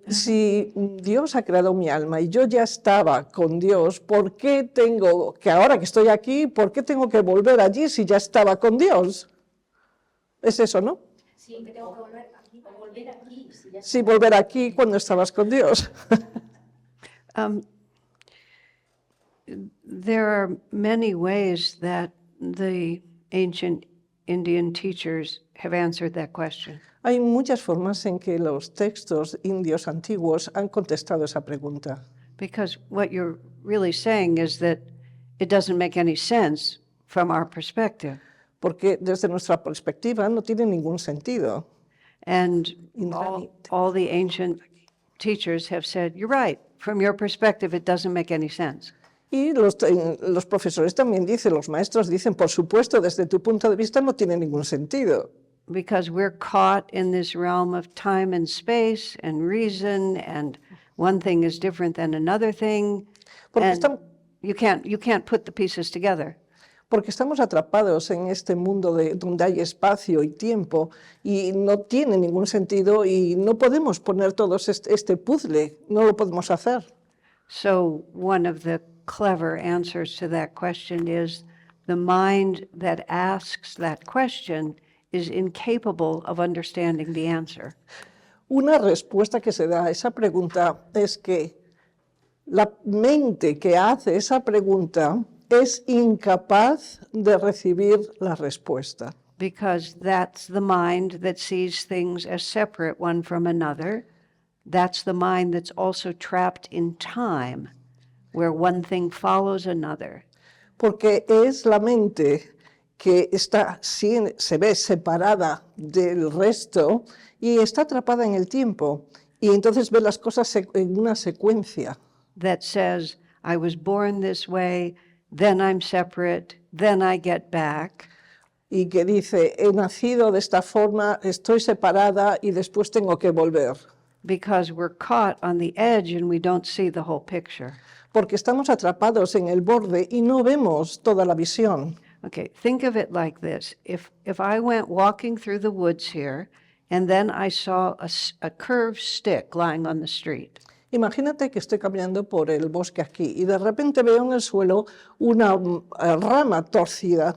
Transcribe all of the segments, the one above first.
Si Dios ha creado mi alma y yo ya estaba con Dios, ¿por qué tengo que ahora que estoy aquí, por qué tengo que volver allí si ya estaba con Dios? Es eso, ¿no? Sí, que tengo que volver aquí, si ya Sí, volver aquí cuando estabas con Dios. There are many ways that the ancient Indian teachers have answered that question. Hay muchas formas en que los textos indios antiguos han contestado esa pregunta. Because what you're really saying is that it doesn't make any sense from our perspective. Porque desde nuestra perspectiva no tiene ningún sentido. And Indranit. all the ancient teachers have said, you're right, from your perspective, it doesn't make any sense. Y los profesores también dicen, los maestros dicen, por supuesto, desde tu punto de vista no tiene ningún sentido. Because we're caught in this realm of time and space and reason, and one thing is different than another thing. Porque And you can't put the pieces together. Porque estamos atrapados en este mundo donde hay espacio y tiempo y no tiene ningún sentido y no podemos poner todos este puzzle, no lo podemos hacer. So one of the clever answers to that question is the mind that asks that question is incapable of understanding the answer. Una respuesta que se da a esa pregunta es que la mente que hace esa pregunta es incapaz de recibir la respuesta. Because that's the mind that sees things as separate one from another. That's the mind that's also trapped in time, where one thing follows another. Porque es la mente que se ve separada del resto y está atrapada en el tiempo y entonces ve las cosas en una secuencia. That says, I was born this way, then I'm separate, then I get back. Y que dice, he nacido de esta forma, estoy separada y después tengo que volver. Because we're caught on the edge and we don't see the whole picture. Porque estamos atrapados en el borde y no vemos toda la visión. Okay, think of it like this. If I went walking through the woods here and then I saw a curved stick lying on the street. Imagínate que estoy caminando por el bosque aquí y de repente veo en el suelo una rama torcida.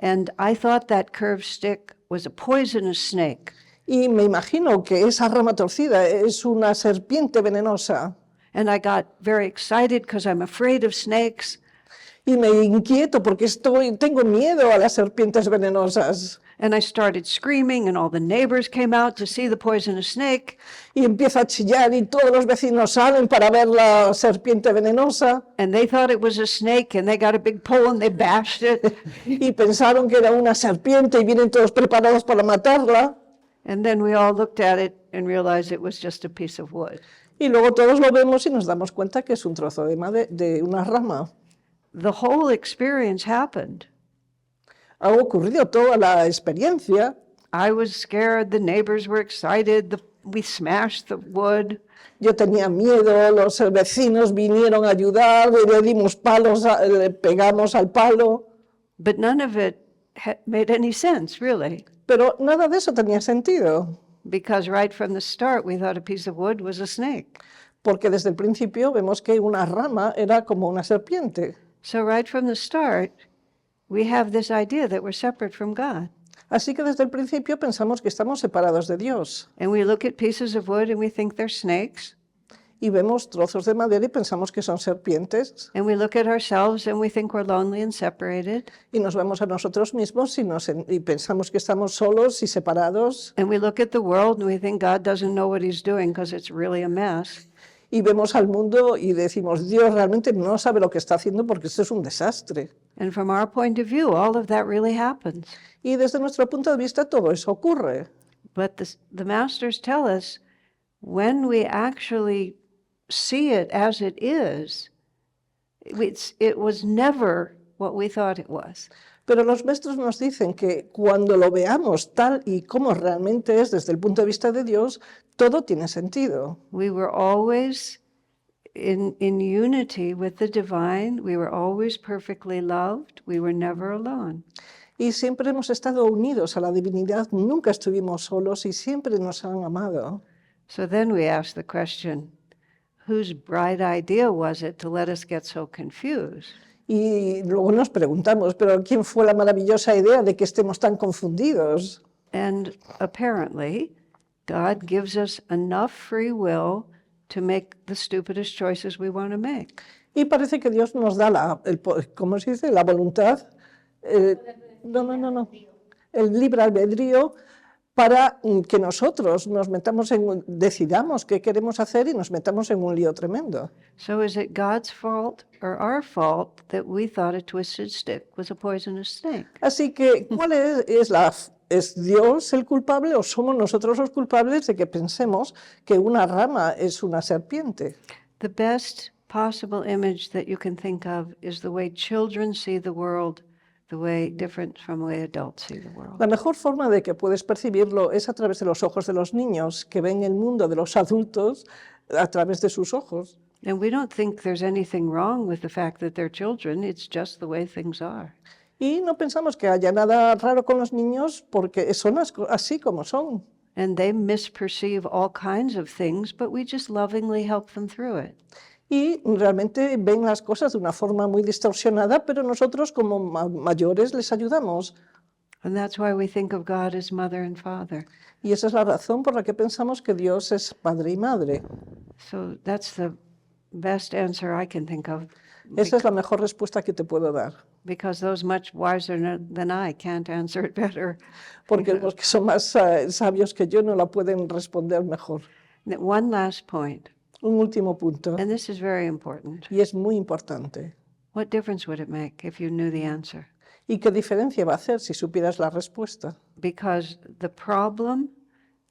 And I thought that curved stick was a poisonous snake. Y me imagino que esa rama torcida es una serpiente venenosa. And I got very excited because I'm afraid of snakes. Y me inquieto porque tengo miedo a las serpientes venenosas. And I started screaming and all the neighbors came out to see the poisonous snake. Y empiezo a chillar y todos los vecinos salen para ver la serpiente venenosa. And they thought it was a snake and they got a big pole and they bashed it. Y pensaron que era una serpiente y vienen todos preparados para matarla. And then we all looked at it and realized it was just a piece of wood. Y luego todos lo vemos y nos damos cuenta que es un trozo de una rama. The whole experience happened. Ha ocurrido toda la experiencia. I was scared, the neighbors were excited, we smashed the wood. Yo tenía miedo, los vecinos vinieron a ayudar, le dimos palos, le pegamos al palo. But none of it made any sense, really. Pero nada de eso tenía sentido. Because right from the start, we thought a piece of wood was a snake. Porque desde el principio vemos que una rama era como una serpiente. So right from the start, we have this idea that we're separate from God. Así que desde el principio pensamos que estamos separados de Dios. And we look at pieces of wood and we think they're snakes. Y vemos trozos de madera y pensamos que son serpientes. And we look at ourselves and we think we're lonely and separated. Y nos vemos a nosotros mismos y pensamos que estamos solos y separados. And we look at the world and we think God doesn't know what he's doing because it's really a mess. Y vemos al mundo y decimos, Dios realmente no sabe lo que está haciendo porque esto es un desastre. And from our point of view, all of that really happens. Y desde nuestro punto de vista todo eso ocurre. But the masters tell us when we actually see it as it is, it was never what we thought it was. Pero los maestros nos dicen que cuando lo veamos tal y como realmente es desde el punto de vista de Dios, todo tiene sentido. We were always in unity with the divine. We were always perfectly loved. We were never alone. Y siempre hemos estado unidos a la divinidad, nunca estuvimos solos y siempre nos han amado. So then we ask the question, whose bright idea was it to let us get so confused? Y luego nos preguntamos, ¿pero quién fue la maravillosa idea de que estemos tan confundidos? And apparently, God gives us enough free will to make the stupidest choices we want to make. Y parece que Dios nos da ¿cómo se dice? La voluntad, el libre albedrío para que nosotros decidamos qué queremos hacer y nos metamos en un lío tremendo. So is it God's fault or our fault that we thought a twisted stick was a poisonous snake? Así que, ¿cuál ¿es Dios el culpable o somos nosotros los culpables de que pensemos que una rama es una serpiente? The best possible image that you can think of is the way children see the world, the way different from the way adults see the world. La mejor forma de que puedes percibirlo es a través de los ojos de los niños, que ven el mundo de los adultos a través de sus ojos. And we don't think there's anything wrong with the fact that they're children, it's just the way things are. Y no pensamos que haya nada raro con los niños porque son así como son. And they misperceive all kinds of things, but we just lovingly help them through it. Y realmente ven las cosas de una forma muy distorsionada, pero nosotros como mayores les ayudamos. And that's why we think of God as mother and father. Y esa es la razón por la que pensamos que Dios es padre y madre. So that's the best answer I can think of, Esa es la mejor respuesta que te puedo dar. because those much wiser than I can't answer it better. Porque los que son más sabios que yo no la pueden responder mejor. One last point, Un último punto, and this is very important. y es muy importante. What difference would it make if you knew the answer? ¿Y qué diferencia va a hacer si supieras la respuesta? Because the problem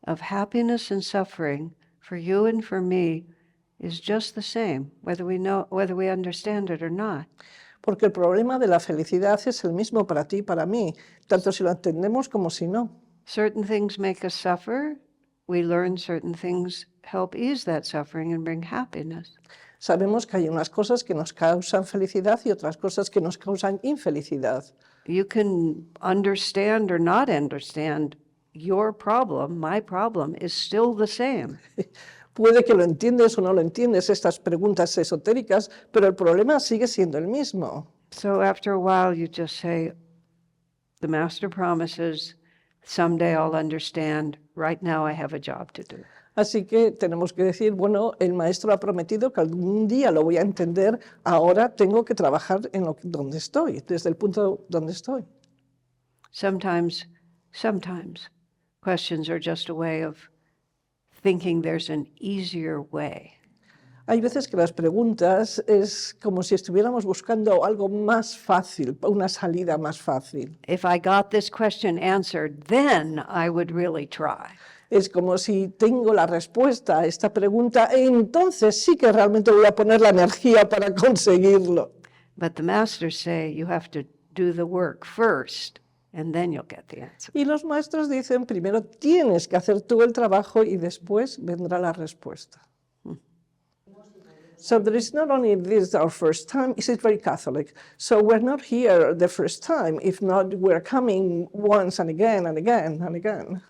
of happiness and suffering for you and for me is just the same, whether we understand it or not. Porque el problema de la felicidad es el mismo para ti y para mí, tanto si lo entendemos como si no. Certain things make us suffer. We learn certain things help ease that suffering and bring happiness. Sabemos que hay unas cosas que nos causan felicidad y otras cosas que nos causan infelicidad. You can understand or not understand your problem. My problem is still the same. Puede que lo entiendes o no lo entiendes, estas preguntas esotéricas, pero el problema sigue siendo el mismo. So after a while, you just say, the master promises, someday I'll understand. Right now I have a job to do. Así que tenemos que decir, bueno, el maestro ha prometido que algún día lo voy a entender, ahora tengo que trabajar donde estoy, desde el punto donde estoy. Sometimes questions are just a way of thinking there's an easier way. Hay veces que las preguntas es como si estuviéramos buscando algo más fácil, una salida más fácil. If I got this question answered, then I would really try. Es como si tengo la respuesta a esta pregunta, entonces sí que realmente voy a poner la energía para conseguirlo. But the masters say you have to do the work first, and then you'll get the answer. Y los maestros dicen, primero tienes que hacer tú el trabajo y después vendrá la respuesta. So there is not only this our first time, it's very Catholic. So we're not here the first time, if not we're coming once and again and again and again.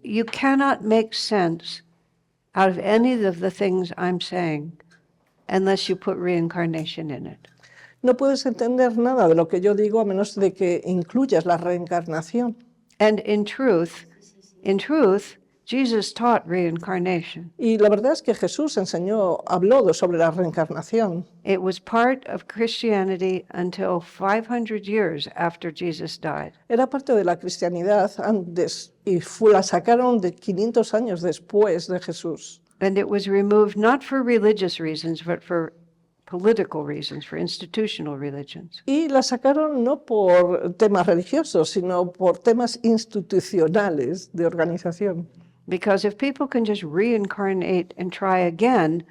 You cannot make sense out of any of the things I'm saying unless you put reincarnation in it. No puedes entender nada de lo que yo digo a menos de que incluyas la reencarnación. And in truth, Jesus taught reincarnation. Y la verdad es que Jesús habló sobre la reencarnación. It was part of Christianity until 500 years after Jesus died. Era parte de la cristianidad antes y la sacaron de 500 años después de Jesús. And it was removed not for religious reasons, but for political reasons, for institutional religions. Y la sacaron no por temas religiosos, sino por temas institucionales de organización. Because if people can just reincarnate and try again,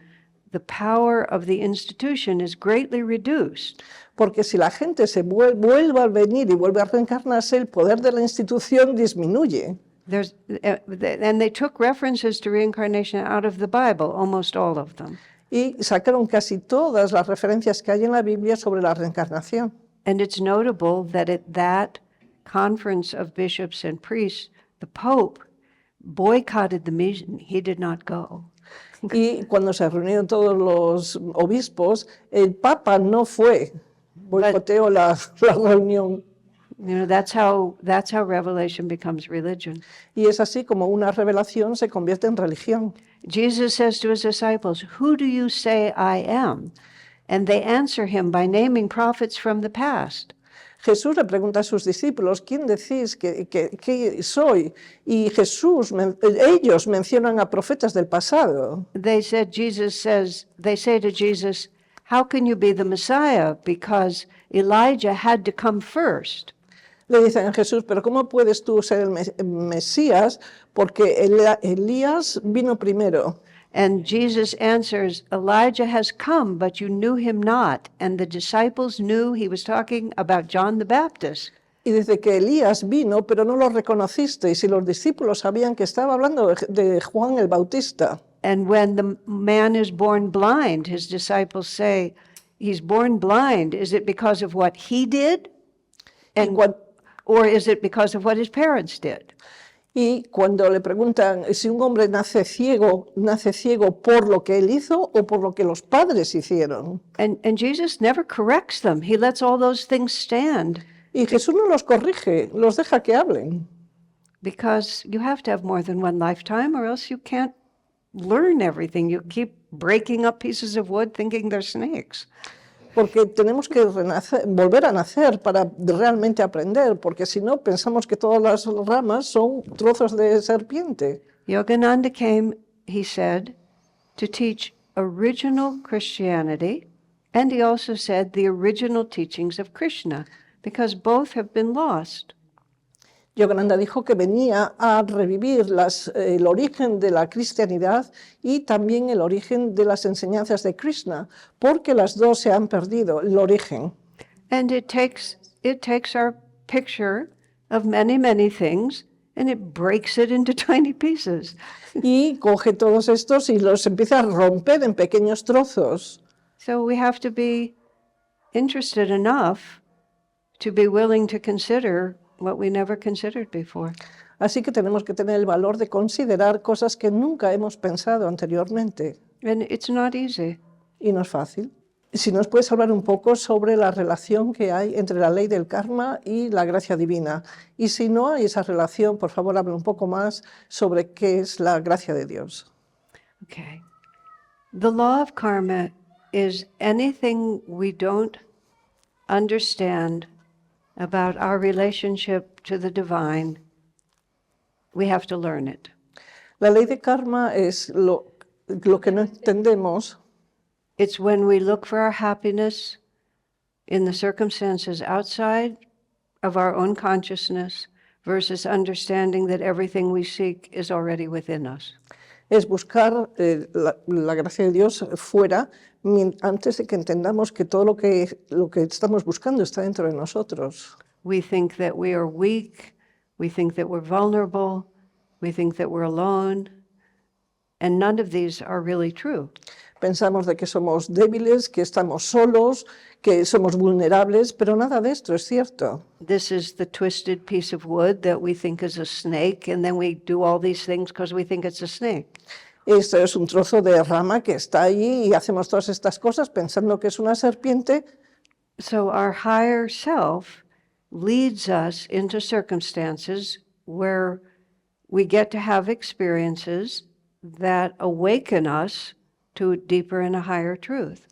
the power of the institution is greatly reduced. Porque si la gente se vuelve a venir y vuelve a reencarnarse, el poder de la institución disminuye. And they took references to reincarnation out of the Bible, almost all of them. Y sacaron casi todas las referencias que hay en la Biblia sobre la reencarnación. And it's notable that at that conference of bishops and priests, the Pope boycotted the meeting. He did not go. Y cuando se reunieron todos los obispos, el Papa no fue, boicoteó la reunión. You know, that's how revelation becomes religion. Y es así como una revelación se convierte en religión. Jesus says to his disciples, "Who do you say I am?" And they answer him by naming prophets from the past. Jesús le pregunta a sus discípulos, ¿quién decís que soy? Y ellos mencionan a profetas del pasado. They say to Jesus, "How can you be the Messiah? Because Elijah had to come first." Le dicen a Jesús, pero ¿cómo puedes tú ser el Mesías? Porque Elías vino primero. And Jesus answers, "Elijah has come, but you knew him not." And the disciples knew he was talking about John the Baptist. Y dice que Elías vino, pero no lo reconocisteis. Y los discípulos sabían que estaba hablando de Juan el Bautista. And when the man is born blind, his disciples say, "He's born blind. Is it because of what he did? Or is it because of what his parents did?" Y cuando le preguntan si un hombre nace ciego por lo que él hizo o por lo que los padres hicieron. And Jesus never corrects them. He lets all those things stand. Y Jesús no los corrige, los deja que hablen. Because you have to have more than one lifetime or else you can't learn everything. You keep breaking up pieces of wood thinking they're snakes. Porque tenemos que volver a nacer para realmente aprender, porque si no pensamos que todas las ramas son trozos de serpiente. Yogananda came, he said, to teach original Christianity, and he also said the original teachings of Krishna, because both have been lost. Yogananda dijo que venía a revivir el origen de la cristianidad y también el origen de las enseñanzas de Krishna, porque las dos se han perdido, el origen. And it takes our picture of many, many things, and it breaks it into tiny pieces. Y coge todos estos y los empieza a romper en pequeños trozos. So we have to be interested enough to be willing to consider what we never considered before. Así que tenemos que tener el valor de considerar cosas que nunca hemos pensado anteriormente. And it's not easy. Y no es fácil. Si nos puedes hablar un poco sobre la relación que hay entre la ley del karma y la gracia divina. Y si no hay esa relación, por favor, habla un poco más sobre qué es la gracia de Dios. Okay. The law of karma is anything we don't understand about our relationship to the divine, we have to learn it. La ley de karma es lo que no entendemos. It's when we look for our happiness in the circumstances outside of our own consciousness versus understanding that everything we seek is already within us. Es buscar la gracia de Dios fuera antes de que entendamos que todo lo que estamos buscando está dentro de nosotros. We think that we are weak, we think that we're vulnerable, we think that we're alone, and none of these are really true. Pensamos de que somos débiles, que estamos solos, que somos vulnerables, pero nada de esto es cierto. This is the twisted piece of wood that we think is a snake, and then we do all these things because we think it's a snake. Esto es un trozo de rama que está allí y hacemos todas estas cosas pensando que es una serpiente. So our higher self leads us into circumstances where we get to have experiences that awaken us to a deeper and a higher truth.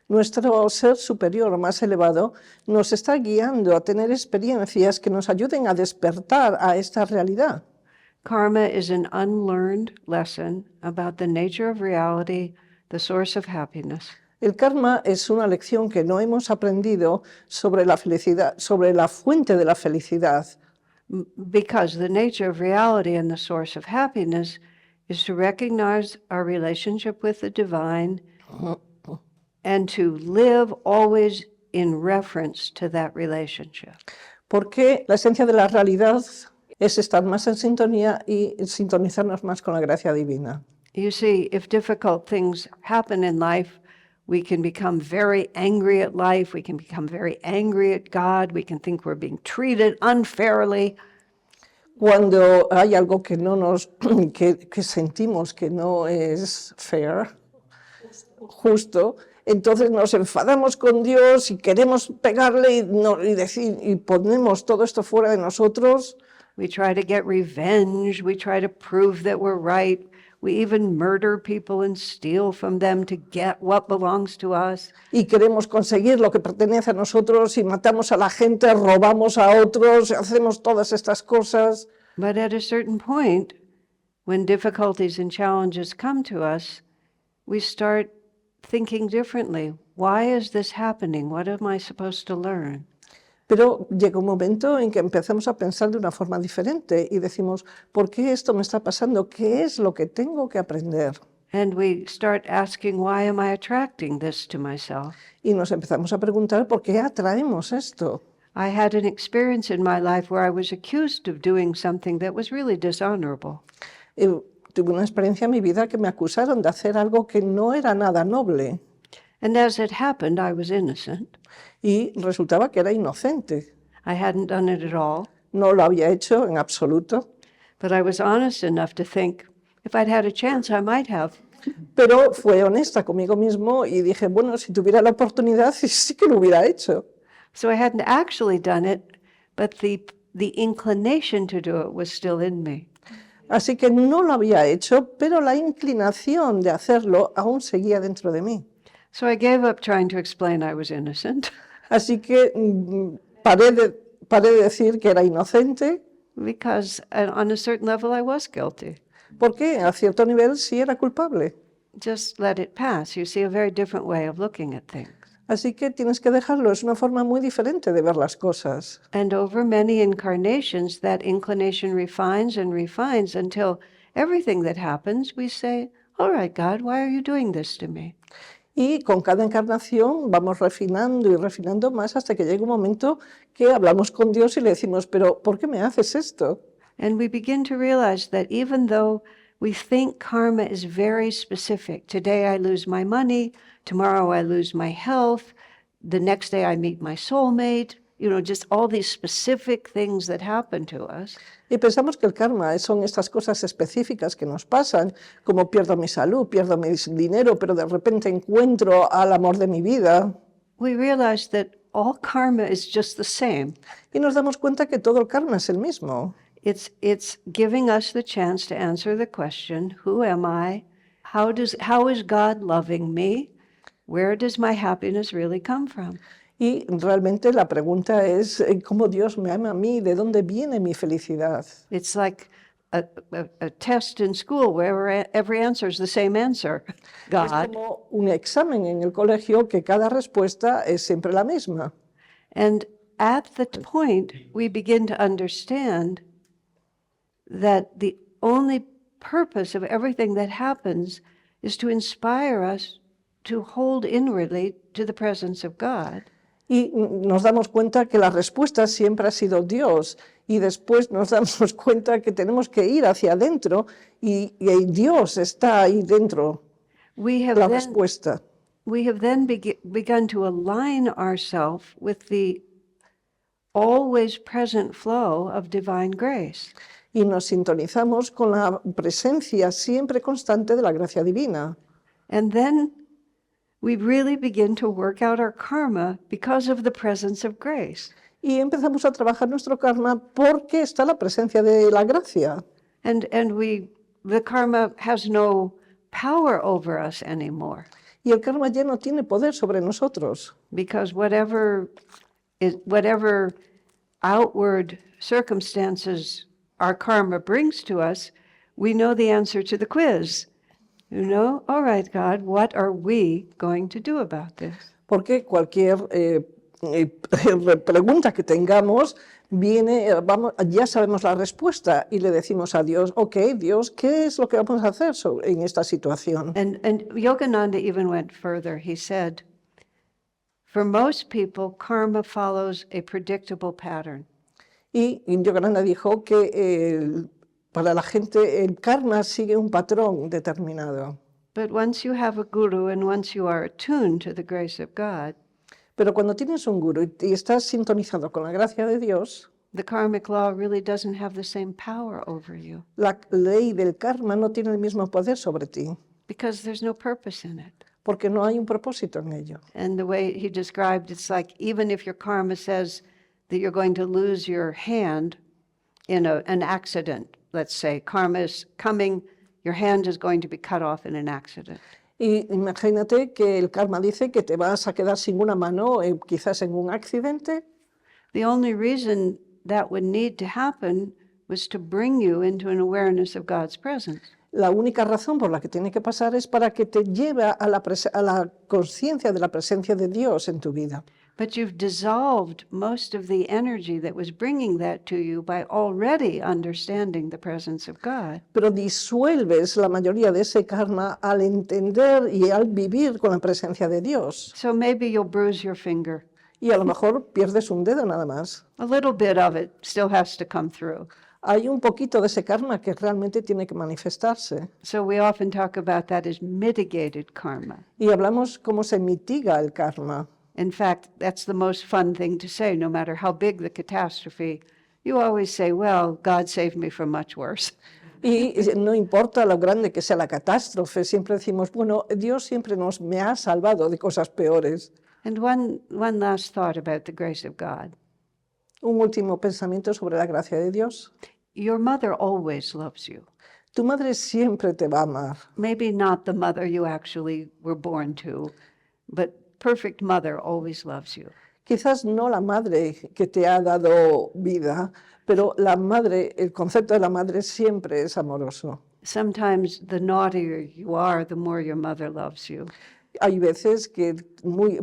Nuestro ser superior más elevado nos está guiando a tener experiencias que nos ayuden a despertar a esta realidad. Karma is an unlearned lesson about the nature of reality, the source of happiness. El karma es una lección que no hemos aprendido sobre la felicidad, sobre la fuente de la felicidad. Because the nature of reality and the source of happiness is to recognize our relationship with the divine and to live always in reference to that relationship. Porque la esencia de la realidad es estar más en sintonía y sintonizarnos más con la gracia divina. You see, if difficult things happen in life, we can become very angry at life, we can become very angry at God, we can think we're being treated unfairly. Cuando hay algo que no nos, que sentimos que no es fair, justo, entonces nos enfadamos con Dios y queremos pegarle y decir, y ponemos todo esto fuera de nosotros. We try to get revenge. We try to prove that we're right. We even murder people and steal from them to get what belongs to us. Y queremos conseguir lo que pertenece a nosotros y matamos a la gente, robamos a otros, hacemos todas estas cosas. But at a certain point, when difficulties and challenges come to us, we start thinking differently. Why is this happening? What am I supposed to learn? Pero llega un momento en que empezamos a pensar de una forma diferente y decimos, ¿por qué esto me está pasando? ¿Qué es lo que tengo que aprender? And we start asking, why am I attracting this to myself? Y nos empezamos a preguntar, ¿por qué atraemos esto? I had an experience in my life where I was accused of doing something that was really dishonorable. Tuve una experiencia en mi vida que me acusaron de hacer algo que no era nada noble And as it happened, I was innocent. y resultaba que era inocente. I hadn't done it at all, No lo había hecho en absoluto, but I was honest enough to think if I'd had a chance, I might have. pero fue honesta conmigo mismo y dije, bueno, si tuviera la oportunidad, sí que lo hubiera hecho. So I hadn't actually done it, but the inclination to do it was still in me. Así que no lo había hecho, pero la inclinación de hacerlo aún seguía dentro de mí. So I gave up trying to explain I was innocent Así que paré de decir que era inocente, because on a certain level I was guilty. porque a cierto nivel sí era culpable. Just let it pass. You see a very different way of looking at things. Así que tienes que dejarlo, es una forma muy diferente de ver las cosas. And over many incarnations, that inclination refines and refines until everything that happens, we say, all right, God, why are you doing this to me? Y con cada encarnación vamos refinando y refinando más hasta que llega un momento que hablamos con Dios y le decimos, pero ¿por qué me haces esto? And we begin to realize that even though we think karma is very specific, today I lose my money, tomorrow I lose my health, the next day I meet my soulmate, just all these specific things that happen to us. Y pensamos que el karma son estas cosas específicas que nos pasan, como pierdo mi salud, pierdo mi dinero, pero de repente encuentro al amor de mi vida. We realize that all karma is just the same. Y nos damos cuenta que todo el karma es el mismo. It's giving us the chance to answer the question, who am I? How is God loving me? Where does my happiness really come from? Y realmente la pregunta es cómo Dios me ama a mí, de dónde viene mi felicidad. It's like a test in school where every answer is the same answer. Es God. como un examen en el colegio que cada respuesta es siempre la misma. And at the point we begin to understand that the only purpose of everything that happens is to inspire us to hold inwardly to the presence of God. Y nos damos cuenta que la respuesta siempre ha sido Dios. Y después nos damos cuenta que tenemos que ir hacia adentro y Dios está ahí dentro, We have la then, respuesta. we have then begun to align ourselves with the always present flow of divine grace. Y nos sintonizamos con la presencia siempre constante de la gracia divina. And then we really begin to work out our karma because of the presence of grace. Y empezamos a trabajar nuestro karma porque está la presencia de la gracia. And the karma has no power over us anymore Y el karma ya no tiene poder sobre nosotros. because whatever outward circumstances our karma brings to us, we know the answer to the quiz. All right, God, what are we going to do about this? Porque cualquier pregunta que tengamos, ya sabemos la respuesta y le decimos a Dios, ok, Dios, ¿qué es lo que vamos a hacer en esta situación? And Yogananda even went further. He said, for most people, karma follows a predictable pattern. Y Yogananda dijo que para la gente el karma sigue un patrón determinado. But once you have a guru and once you are attuned to the grace of God, Pero cuando tienes un guru y estás sintonizado con la gracia de Dios, The karmic law really doesn't have the same power over you La ley del karma no tiene el mismo poder sobre ti, because there's no purpose in it. porque no hay un propósito en ello. And the way he described, it's like even if your karma says that you're going to lose your hand in an accident, let's say, karma is coming, your hand is going to be cut off in an accident. Y imagínate que el karma dice que te vas a quedar sin una mano, quizás en un accidente. The only reason that would need to happen was to bring you into an awareness of God's presence. La única razón por la que tiene que pasar es para que te lleve a la conciencia de la presencia de Dios en tu vida. But you've dissolved most of the energy that was bringing that to you by already understanding the presence of God. Pero disuelves la mayoría de ese karma al entender y al vivir con la presencia de Dios. So maybe you'll bruise your finger. Y a lo mejor pierdes un dedo nada más. A little bit of it still has to come through. Hay un poquito de ese karma que realmente tiene que manifestarse. So we often talk about that as mitigated karma. Y hablamos cómo se mitiga el karma. In fact, that's the most fun thing to say, no matter how big the catastrophe. You always say, well, God saved me from much worse. Y no importa lo grande que sea la catástrofe, siempre decimos, bueno, Dios siempre me ha salvado de cosas peores. And one last thought about the grace of God. Un último pensamiento sobre la gracia de Dios. Your mother always loves you. Tu madre siempre te va a amar. Maybe not the mother you actually were born to, but perfect mother always loves you. Quizás no la madre que te ha dado vida, pero la madre, el concepto de la madre siempre es amoroso. Sometimes the naughtier you are, the more your mother loves you. Hay veces que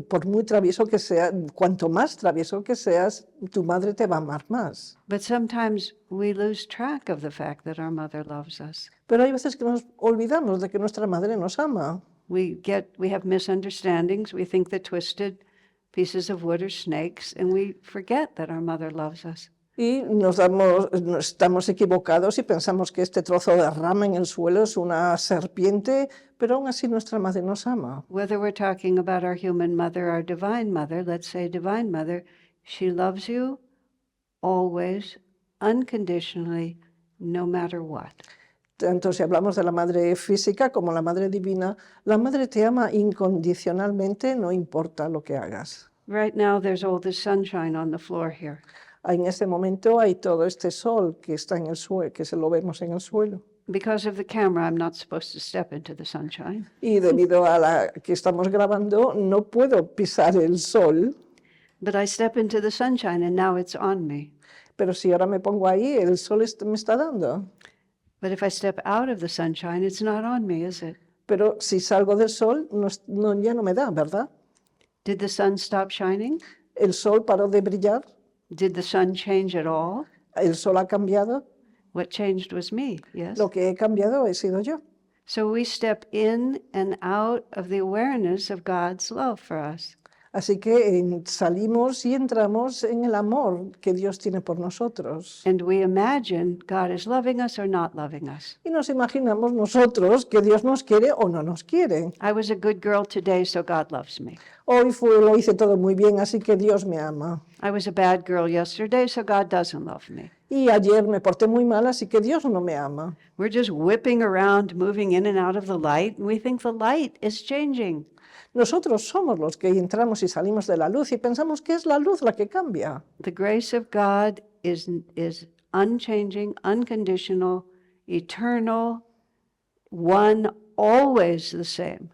por muy travieso que sea, cuanto más travieso que seas, tu madre te va a amar más. But sometimes we lose track of the fact that our mother loves us. Pero hay veces que nos olvidamos de que nuestra madre nos ama. We have misunderstandings. We think that twisted pieces of wood are snakes, and we forget that our mother loves us. Y estamos equivocados y pensamos que este trozo de rama en el suelo es una serpiente, pero aún así nuestra madre nos ama. Whether we're talking about our human mother, our divine mother, let's say divine mother, she loves you always, unconditionally, no matter what. Tanto si hablamos de la madre física como la madre divina, la madre te ama incondicionalmente, no importa lo que hagas. Right now, there's all this sunshine on the floor here. En este momento hay todo este sol que está en el suelo, que se lo vemos en el suelo. Because of the camera, I'm not supposed to step into the sunshine. Y debido a la que estamos grabando, no puedo pisar el sol, But I step into the sunshine, and now it's on me. pero si ahora me pongo ahí, el sol me está dando. But if I step out of the sunshine, it's not on me, is it? Pero si salgo del sol, ya no me da, ¿verdad? Did the sun stop shining? El sol paró de brillar, Did the sun change at all? el sol ha cambiado, What changed was me, yes? lo que he cambiado he sido yo. So we step in and out of the awareness of God's love for us. Así que salimos y entramos en el amor que Dios tiene por nosotros. And we imagine God is loving us or not loving us. Y nos imaginamos nosotros que Dios nos quiere o no nos quiere. I was a good girl today, so God loves me. Hoy lo hice todo muy bien, así que Dios me ama. I was a bad girl yesterday, so God doesn't love me. Y ayer me porté muy mal, así que Dios no me ama. We're just whipping around, moving in and out of the light, and we think the light is changing. Nosotros somos los que entramos y salimos de la luz y pensamos que es la luz la que cambia. The grace of God is unchanging, unconditional, eternal, one, always the same.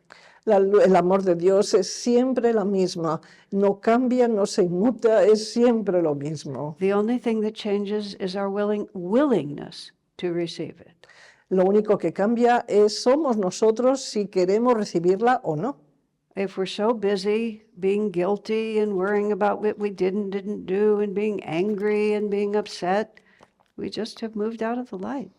El amor de Dios es siempre la misma, no cambia, no se inmuta, es siempre lo mismo. The only thing that changes is our willingness to receive it. Lo único que cambia somos nosotros si queremos recibirla o no. If we're so busy being guilty and worrying about what we didn't do and being angry and being upset, we just have moved out of the light.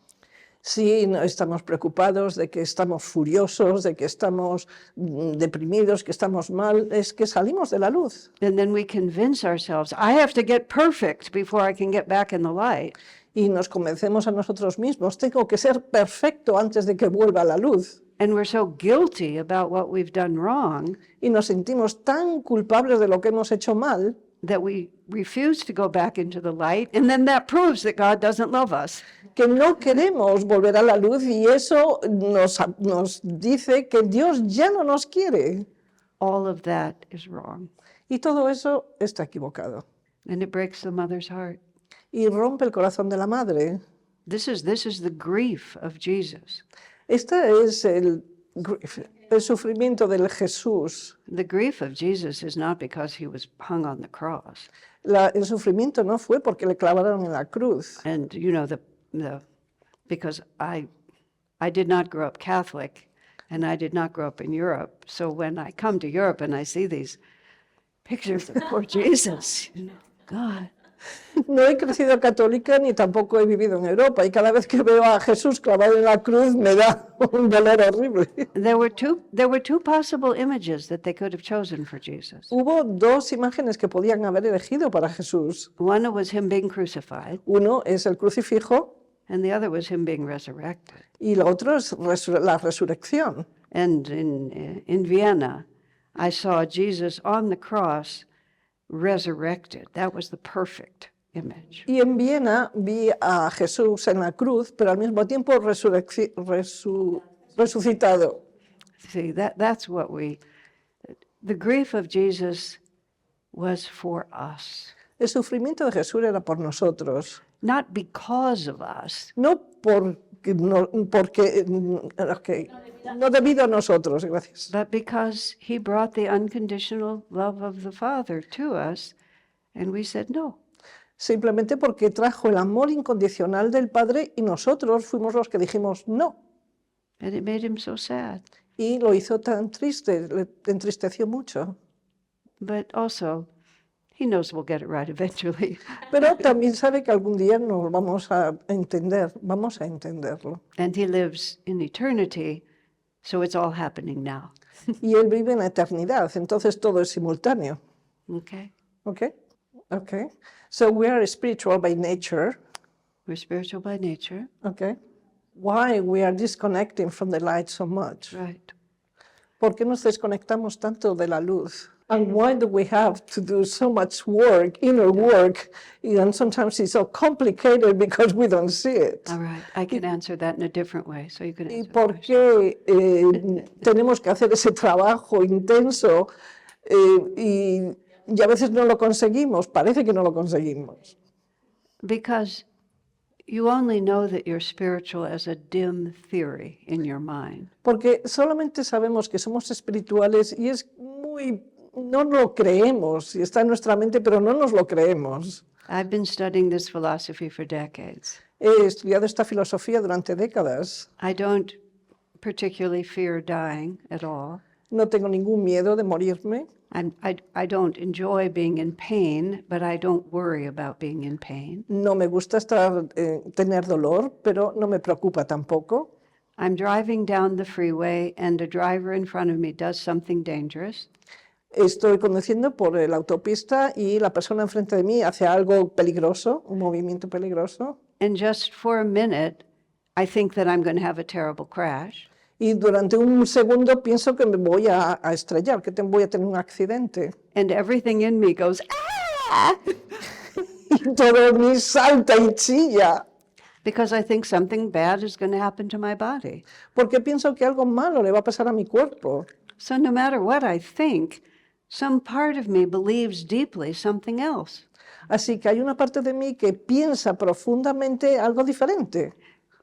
Si no estamos preocupados de que estamos furiosos, de que estamos deprimidos, que estamos mal, es que salimos de la luz. And then we convince ourselves, I have to get perfect before I can get back in the light. Y nos convencemos a nosotros mismos, tengo que ser perfecto antes de que vuelva a la luz. And we're so guilty about what we've done wrong Y nos sentimos tan culpables de lo que hemos hecho mal that we refuse to go back into the light, and then that proves that God doesn't love us. Que no queremos volver a la luz y eso nos dice que Dios ya no nos quiere. All of that is wrong, Y todo eso está equivocado. and it breaks the mother's heart. Y rompe el corazón de la madre. This is the grief of Jesus. Este es el sufrimiento del Jesús. The grief of Jesus is not because he was hung on the cross. El sufrimiento no fue porque le clavaron en la cruz. And you know, because I did not grow up Catholic, and I did not grow up in Europe. So when I come to Europe and I see these pictures of poor Jesus, you know, God. No he crecido católica ni tampoco he vivido en Europa y cada vez que veo a Jesús clavado en la cruz me da un dolor horrible. There were two possible images that they could have chosen for Jesus. Hubo dos imágenes que podían haber elegido para Jesús. One was him being crucified, Uno es el crucifijo and the other was him being resurrected. y lo otro es la resurrección. And in Vienna, I saw Jesus on the cross resurrected. That was the perfect image. Y en Viena vi a Jesús en la cruz, pero al mismo tiempo resucitado. See, that's what the grief of Jesus was for us, El sufrimiento de Jesús era por nosotros, not because of us, no no debido a nosotros, gracias, but because he brought the unconditional love of the Father to us, and we said no. simplemente porque trajo el amor incondicional del Padre y nosotros fuimos los que dijimos no. And it made him so sad. Y lo hizo tan triste, le entristeció mucho. But also, he knows we'll get it right eventually. Pero también sabe que algún día nos vamos a entenderlo. And he lives in eternity, so it's all happening now. Y Él vive en la eternidad, entonces todo es simultáneo. Okay? Okay? Okay. So we are spiritual by nature. We're spiritual by nature. Okay. Why we are disconnecting from the light so much? Right. ¿Por qué nos desconectamos tanto de la luz? And why do we have to do so much work, inner work, and sometimes it's so complicated because we don't see it? All right. I can answer that in a different way, so you can ¿Y answer por the question. qué tenemos que hacer ese trabajo intenso y a veces no lo conseguimos? Parece que no lo conseguimos. Because you only know that you're spiritual as a dim theory in your mind. Porque solamente sabemos que somos espirituales y es no lo creemos, y está en nuestra mente, pero no nos lo creemos. I've been studying this philosophy for decades. He estudiado esta filosofía durante décadas. I don't particularly fear dying at all. No tengo ningún miedo de morirme. I don't enjoy being in pain, but I don't worry about being in pain. No me gusta tener dolor, pero no me preocupa tampoco. I'm driving down the freeway and a driver in front of me does something dangerous. Estoy conduciendo por la autopista y la persona enfrente de mí hace algo peligroso, un movimiento peligroso. And just for a minute, I think that I'm going to have a terrible crash. Y durante un segundo pienso que me voy a estrellar, que voy a tener un accidente. And everything in me goes, ah! Y todo en mí salta y chilla, Because I think something bad is going to happen to my body. porque pienso que algo malo le va a pasar a mi cuerpo. So no matter what I think, some part of me believes deeply something else. Así que hay una parte de mí que piensa profundamente algo diferente.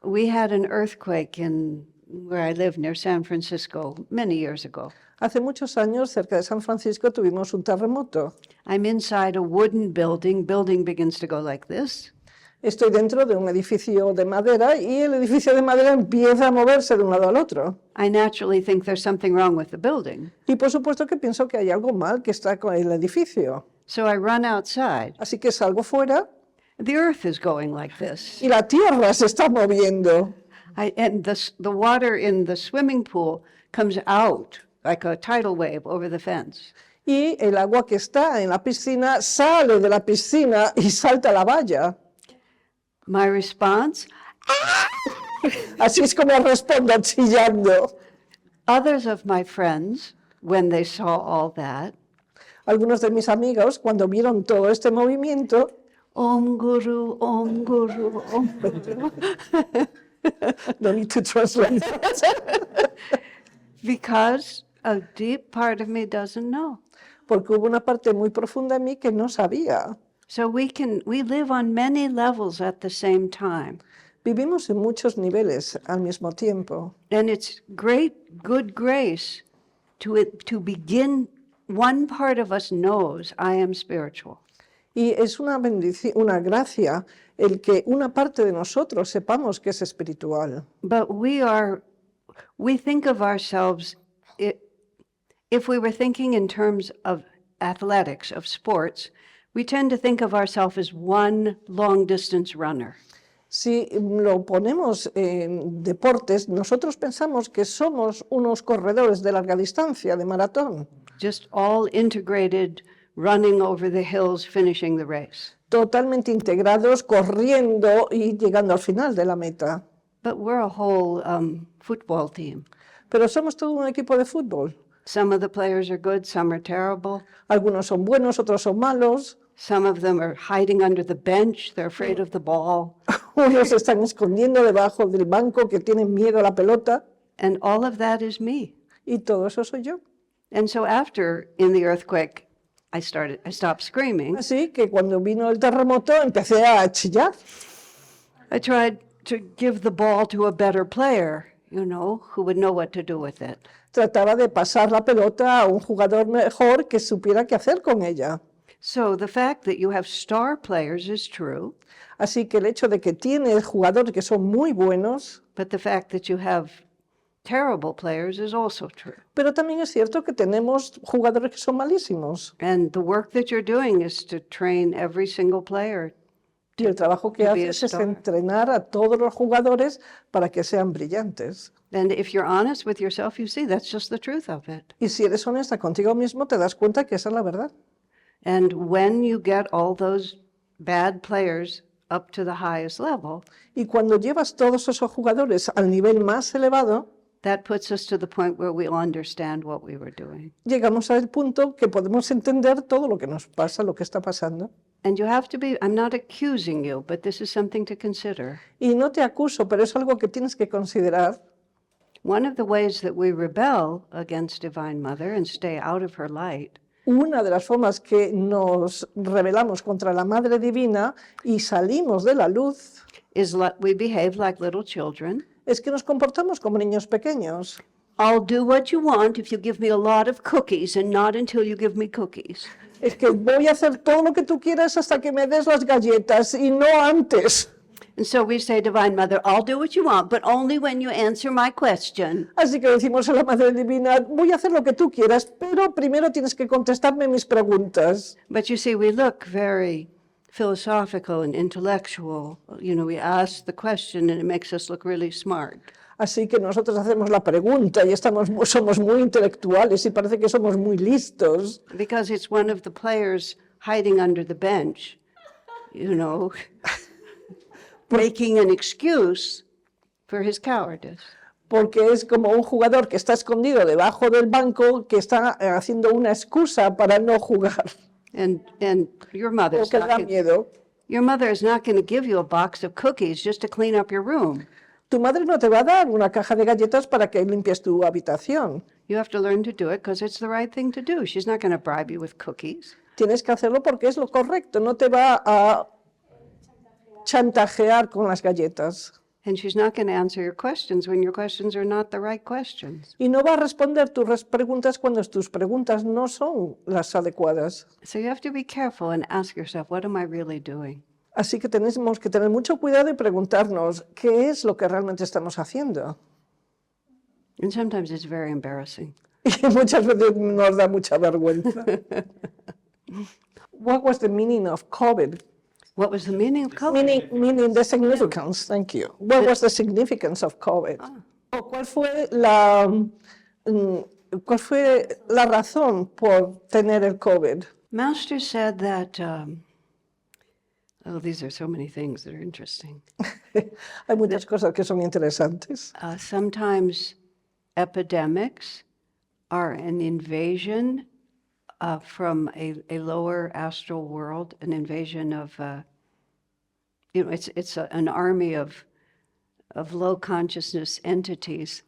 We had an earthquake in where I live near San Francisco many years ago. Hace muchos años, cerca de San Francisco, tuvimos un terremoto. I'm inside a wooden building. Building begins to go like this. Estoy dentro de un edificio de madera y el edificio de madera empieza a moverse de un lado al otro. I naturally think there's something wrong with the building. Y por supuesto que pienso que hay algo mal que está con el edificio. So I run outside. Así que salgo fuera The earth is going like this. y la tierra se está moviendo. And the water in the swimming pool comes out like a tidal wave over the fence. Y el agua que está en la piscina sale de la piscina y salta a la valla. My response, Así es como respondo chillando. others of my friends, when they saw all that, Algunos de mis amigos, cuando vieron todo este movimiento, Om Guru, Om Guru, Om Guru. no need to translate, Because a deep part of me doesn't know. porque hubo una parte muy profunda en mí que no sabía. So we live on many levels at the same time. Vivimos en muchos niveles al mismo tiempo. And it's great, good grace to begin. One part of us knows I am spiritual. Y es una bendición, una gracia el que una parte de nosotros sepamos que es espiritual. But we think of ourselves, if we were thinking in terms of athletics, of sports, we tend to think of ourselves as one long distance runner. Si lo ponemos en deportes, nosotros pensamos que somos unos corredores de larga distancia, de maratón, Just all integrated, running over the hills, finishing the race. totalmente integrados, corriendo y llegando al final de la meta. But we're a whole football team. Pero somos todo un equipo de fútbol. Some of the players are good, some are terrible. Algunos son buenos, otros son malos. Some of them are hiding under the bench, they're afraid of the ball. Unos se están escondiendo debajo del banco que tienen miedo a la pelota. And all of that is me. Y todo eso soy yo. And so after, in the earthquake, I stopped screaming. Así que cuando vino el terremoto empecé a chillar. I tried to give the ball to a better player, who would know what to do with it. Trataba de pasar la pelota a un jugador mejor que supiera qué hacer con ella. So the fact that you have star players is true, Así que el hecho de que tiene jugadores que son muy buenos, but the fact that you have terrible players is also true. pero también es cierto que tenemos jugadores que son malísimos. And the work that you're doing is to train every single player. Y el trabajo que To be a haces es star. entrenar a todos los jugadores para que sean brillantes. And if you're honest with yourself, you see that's just the truth of it. Y si eres honesta contigo mismo, te das cuenta que esa es la verdad. And when you get all those bad players up to the highest level, Y cuando llevas todos esos jugadores al nivel más elevado, that puts us to the point where we understand what we were doing. llegamos al punto que podemos entender todo lo que nos pasa, lo que está pasando. And you have to be, I'm not accusing you, but this is something to consider. Y no te acuso, pero es algo que tienes que considerar. One of the ways that we rebel against Divine Mother and stay out of her light Una de las formas que nos rebelamos contra la Madre Divina y salimos de la luz is we behave like little children. es que nos comportamos como niños pequeños. I'll do what you want if you give me a lot of cookies and not until you give me cookies. Es que voy a hacer todo lo que tú quieras hasta que me des las galletas y no antes. And so we say, Divine Mother, I'll do what you want, but only when you answer my question. Así que decimos a la Madre Divina, voy a hacer lo que tú quieras, pero primero tienes que contestarme mis preguntas. But you see, we look very philosophical and intellectual. We ask the question and it makes us look really smart. Así que nosotros hacemos la pregunta y somos muy intelectuales y parece que somos muy listos. Because it's one of the players hiding under the bench, making an excuse for his cowardice. Porque es como un jugador que está escondido debajo del banco que está haciendo una excusa para no jugar. And your Porque le da miedo. is not going to give you a box of cookies just to clean up your room. Tu madre no te va a dar una caja de galletas para que limpies tu habitación. You have to learn to do it because it's the right thing to do. She's not going to bribe you with cookies. Tienes que hacerlo porque es lo correcto, no te va a chantajear con las galletas. And she's not going to answer your questions when your questions are not the right questions. Y no va a responder tus preguntas cuando tus preguntas no son las adecuadas. So you have to be careful and ask yourself, what am I really doing? Así que tenemos que tener mucho cuidado y preguntarnos qué es lo que realmente estamos haciendo. And sometimes it's very embarrassing. Y muchas veces nos da mucha vergüenza. What was the meaning of COVID? What was the meaning of COVID? Meaning the significance, thank you. What was the significance of COVID? ¿O cuál fue la razón por tener el COVID? Master said that, these are so many things that are interesting. Hay muchas cosas que son interesantes. Sometimes epidemics are an invasion from a lower astral world, an invasion of, it's an army of low consciousness entities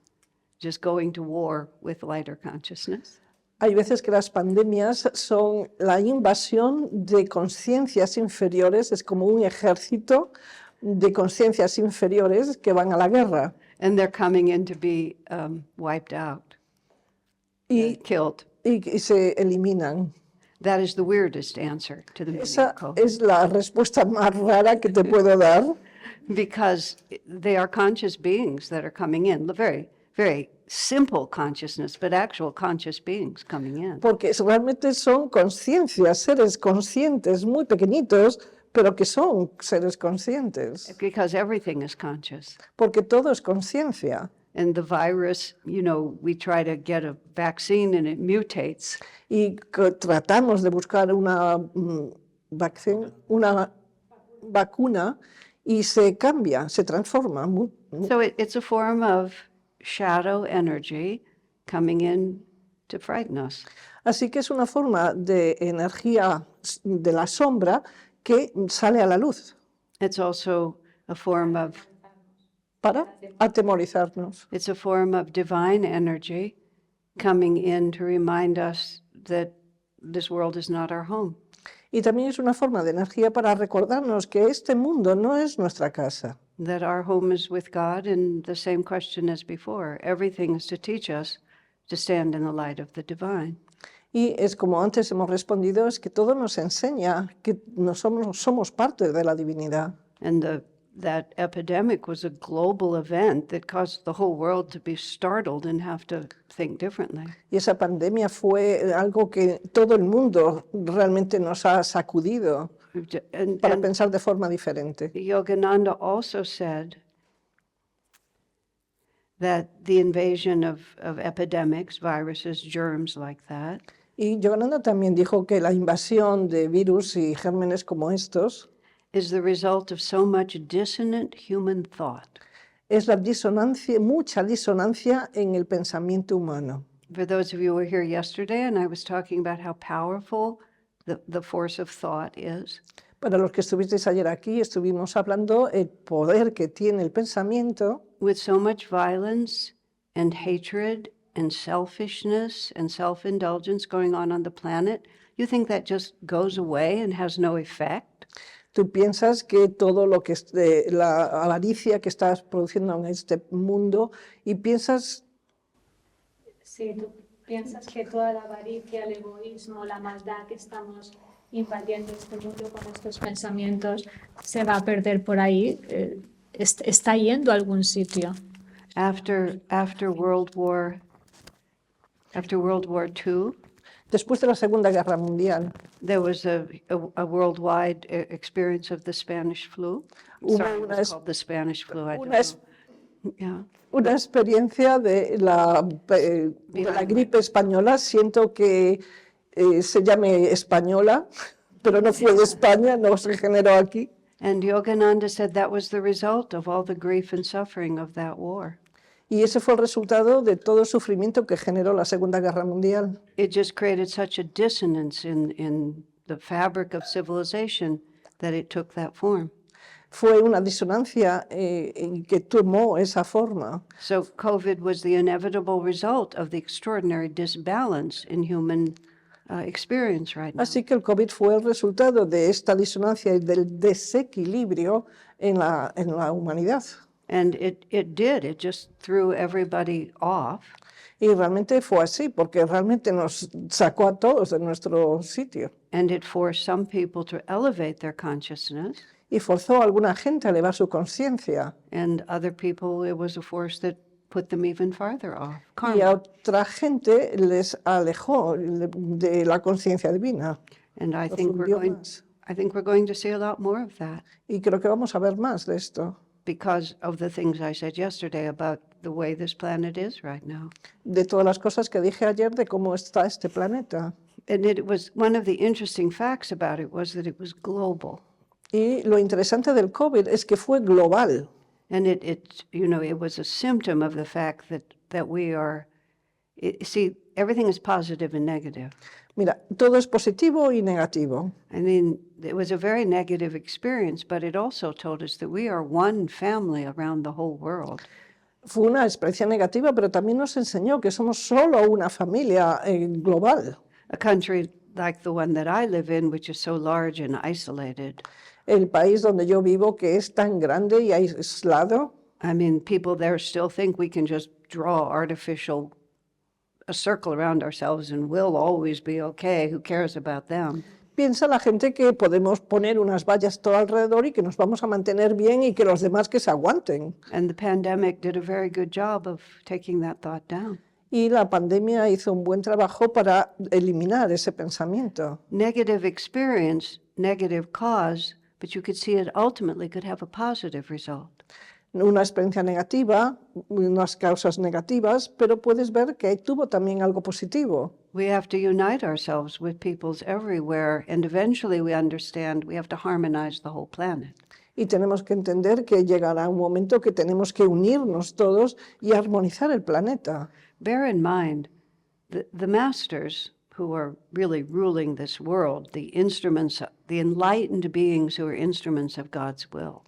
just going to war with lighter consciousness. Hay veces que las pandemias son la invasión de conciencias inferiores, es como un ejército de conciencias inferiores que van a la guerra. And they're coming in to be wiped out, killed. Y se eliminan. That is the weirdest answer to the meaning Esa of COVID. es la respuesta más rara que te puedo dar, Because they are conscious beings that are coming in, very, very simple consciousness, but actual conscious beings coming in. porque realmente son conciencias, seres conscientes muy pequeñitos, pero que son seres conscientes, Because everything is conscious. porque todo es conciencia. And the virus, we try to get a vaccine and it mutates. Y que tratamos de buscar una vacuna y se cambia, se transforma. So it's a form of shadow energy coming in to frighten us. Así que es una forma de energía de la sombra que sale a la luz It's also a form of para atemorizarnos. It's a form of divine energy coming in to remind us that this world is not our home. Y también es una forma de energía para recordarnos que este mundo no es nuestra casa, That our home is with God, and the same question as before. Everything is to teach us to stand in the light of the divine. y es como antes hemos respondido, es que todo nos enseña que somos parte de la divinidad. And that epidemic was a global event that caused the whole world to be startled and have to think differently. Y esa pandemia fue algo que todo el mundo realmente nos ha sacudido And para pensar de forma diferente. Yogananda also said that the invasion of epidemics, viruses, germs like that, Y Yogananda también dijo que la invasión de virus y gérmenes como estos is the result of so much dissonant human thought. es la disonancia, mucha disonancia en el pensamiento humano. For those of you who were here yesterday, and I was talking about how powerful the force of thought is, Para los que estuvisteis ayer aquí, estuvimos hablando el poder que tiene el pensamiento, with so much violence and hatred and selfishness and self-indulgence going on the planet, you think that just goes away and has no effect? tú piensas que todo lo que es de la avaricia que estás produciendo en este mundo y piensas Sí, tú piensas que toda la avaricia, el egoísmo, la maldad que estamos invadiendo este mundo con estos pensamientos se va a perder por ahí, está yendo a algún sitio. After World War II, después de la Segunda Guerra Mundial, there was a worldwide experience of the Spanish flu. Hubo Sorry, it una was called the Spanish flu. I don't una, es- know. Yeah. una experiencia de la gripe española. Siento que se llame española, pero no fue de España, no se generó aquí. And Yogananda said that was the result of all the grief and suffering of that war. Y ese fue el resultado de todo el sufrimiento que generó la Segunda Guerra Mundial. It just created such a dissonance in the fabric of civilization that it took that form. Fue una disonancia que tomó esa forma. So COVID was the inevitable result of the extraordinary disbalance in human experience right now. Así que el COVID fue el resultado de esta disonancia y del desequilibrio en la humanidad. And it did. It just threw everybody off. Y realmente fue así, porque realmente nos sacó a todos de nuestro sitio And it forced some people to elevate their consciousness, y forzó a alguna gente a elevar su conciencia. and other people, it was a force that put them even farther off. Y a Karma. otra gente les alejó de la conciencia divina. And I los think hundió más. we're going to see a lot more of that Y creo que vamos a ver más de esto, because of the things I said yesterday about the way this planet is right now. de todas las cosas que dije ayer de cómo está este planeta. And it was one of the interesting facts about it was that it was global. Y lo interesante del COVID es que fue global. And it was a symptom of the fact that we are See, everything is positive and negative. Mira, todo es positivo y negativo. I mean, it was a very negative experience, but it also told us that we are one family around the whole world. Fue una experiencia negativa, pero también nos enseñó que somos solo una familia global. A country like the one that I live in, which is so large and isolated. El país donde yo vivo, que es tan grande y aislado, I mean, people there still think we can just draw a circle around ourselves and we'll always be okay. Who cares about them? piensa la gente que podemos poner unas vallas todo alrededor y que nos vamos a mantener bien y que los demás que se aguanten. And the pandemic did a very good job of taking that thought down. Y la pandemia hizo un buen trabajo para eliminar ese pensamiento. Negative experience, negative cause, but you could see it ultimately could have a positive result. Una experiencia negativa, unas causas negativas, pero puedes ver que tuvo también algo positivo. We have to unite ourselves with peoples everywhere, and eventually we understand we have to harmonize the whole planet. Y tenemos que entender que llegará un momento que tenemos que unirnos todos y armonizar el planeta. Bear in mind, the masters who are really ruling this world, the instruments, the enlightened beings who are instruments of God's will.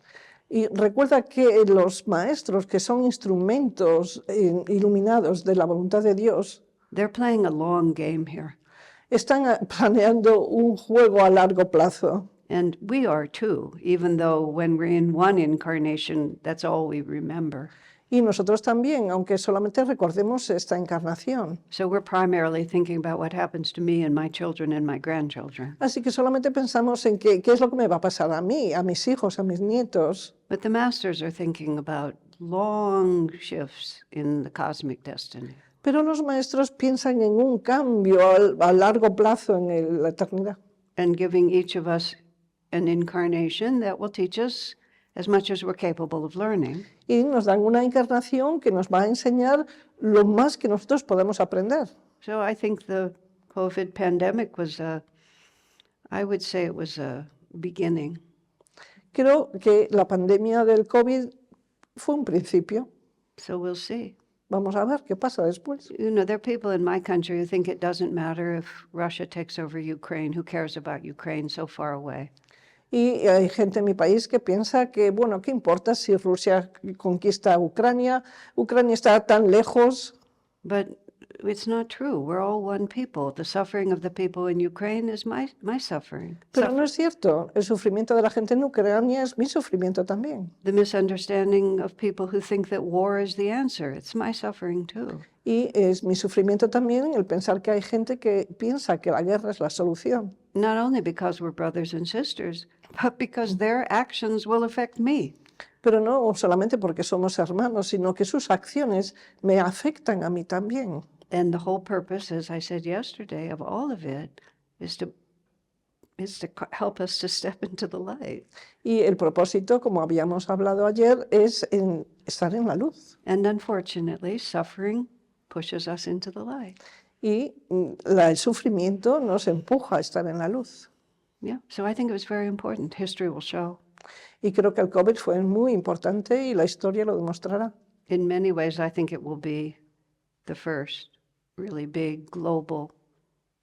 Y recuerda que los maestros, que son instrumentos iluminados de la voluntad de Dios, They're playing a long game here. están planeando un juego a largo plazo. And we are too, even though when we're in one incarnation, that's all we remember. Y nosotros también, aunque solamente recordemos esta encarnación. So we're primarily thinking about what happens to me and my children and my grandchildren. Así que solamente pensamos en qué es lo que me va a pasar a mí, a mis hijos, a mis nietos. But the masters are thinking about long shifts in the cosmic destiny. Pero los maestros piensan en un cambio a largo plazo en la eternidad. And giving each of us an incarnation that will teach us as much as we're capable of learning. Y nos dan una encarnación que nos va a enseñar lo más que nosotros podemos aprender. So I think the COVID pandemic was I would say it was a beginning. Creo que la pandemia del COVID fue un principio. So we'll see. Vamos a ver qué pasa después. You know, there are people in my country who think it doesn't matter if Russia takes over Ukraine. Who cares about Ukraine so far away? Y hay gente en mi país que piensa que, bueno, ¿qué importa si Rusia conquista Ucrania? Ucrania está tan lejos. But it's not true. We're all one people. The suffering of the people in Ukraine is my suffering. Pero no es cierto. El sufrimiento de la gente en Ucrania es mi sufrimiento también. The misunderstanding of people who think that war is the answer. It's my suffering too. Y es mi sufrimiento también el pensar que hay gente que piensa que la guerra es la solución. Not only because we're brothers and sisters, but because their actions will affect me. Pero no solamente porque somos hermanos, sino que sus acciones me afectan a mí también. And the whole purpose, as I said yesterday, of all of it is to help us to step into the light. Y el propósito, como habíamos hablado ayer, es estar en la luz. And unfortunately, suffering pushes us into the light. Y el sufrimiento nos empuja a estar en la luz. Yeah, so I think it was very important. History will show. Y creo que el COVID fue muy importante y la historia lo demostrará. In many ways, I think it will be the first really big global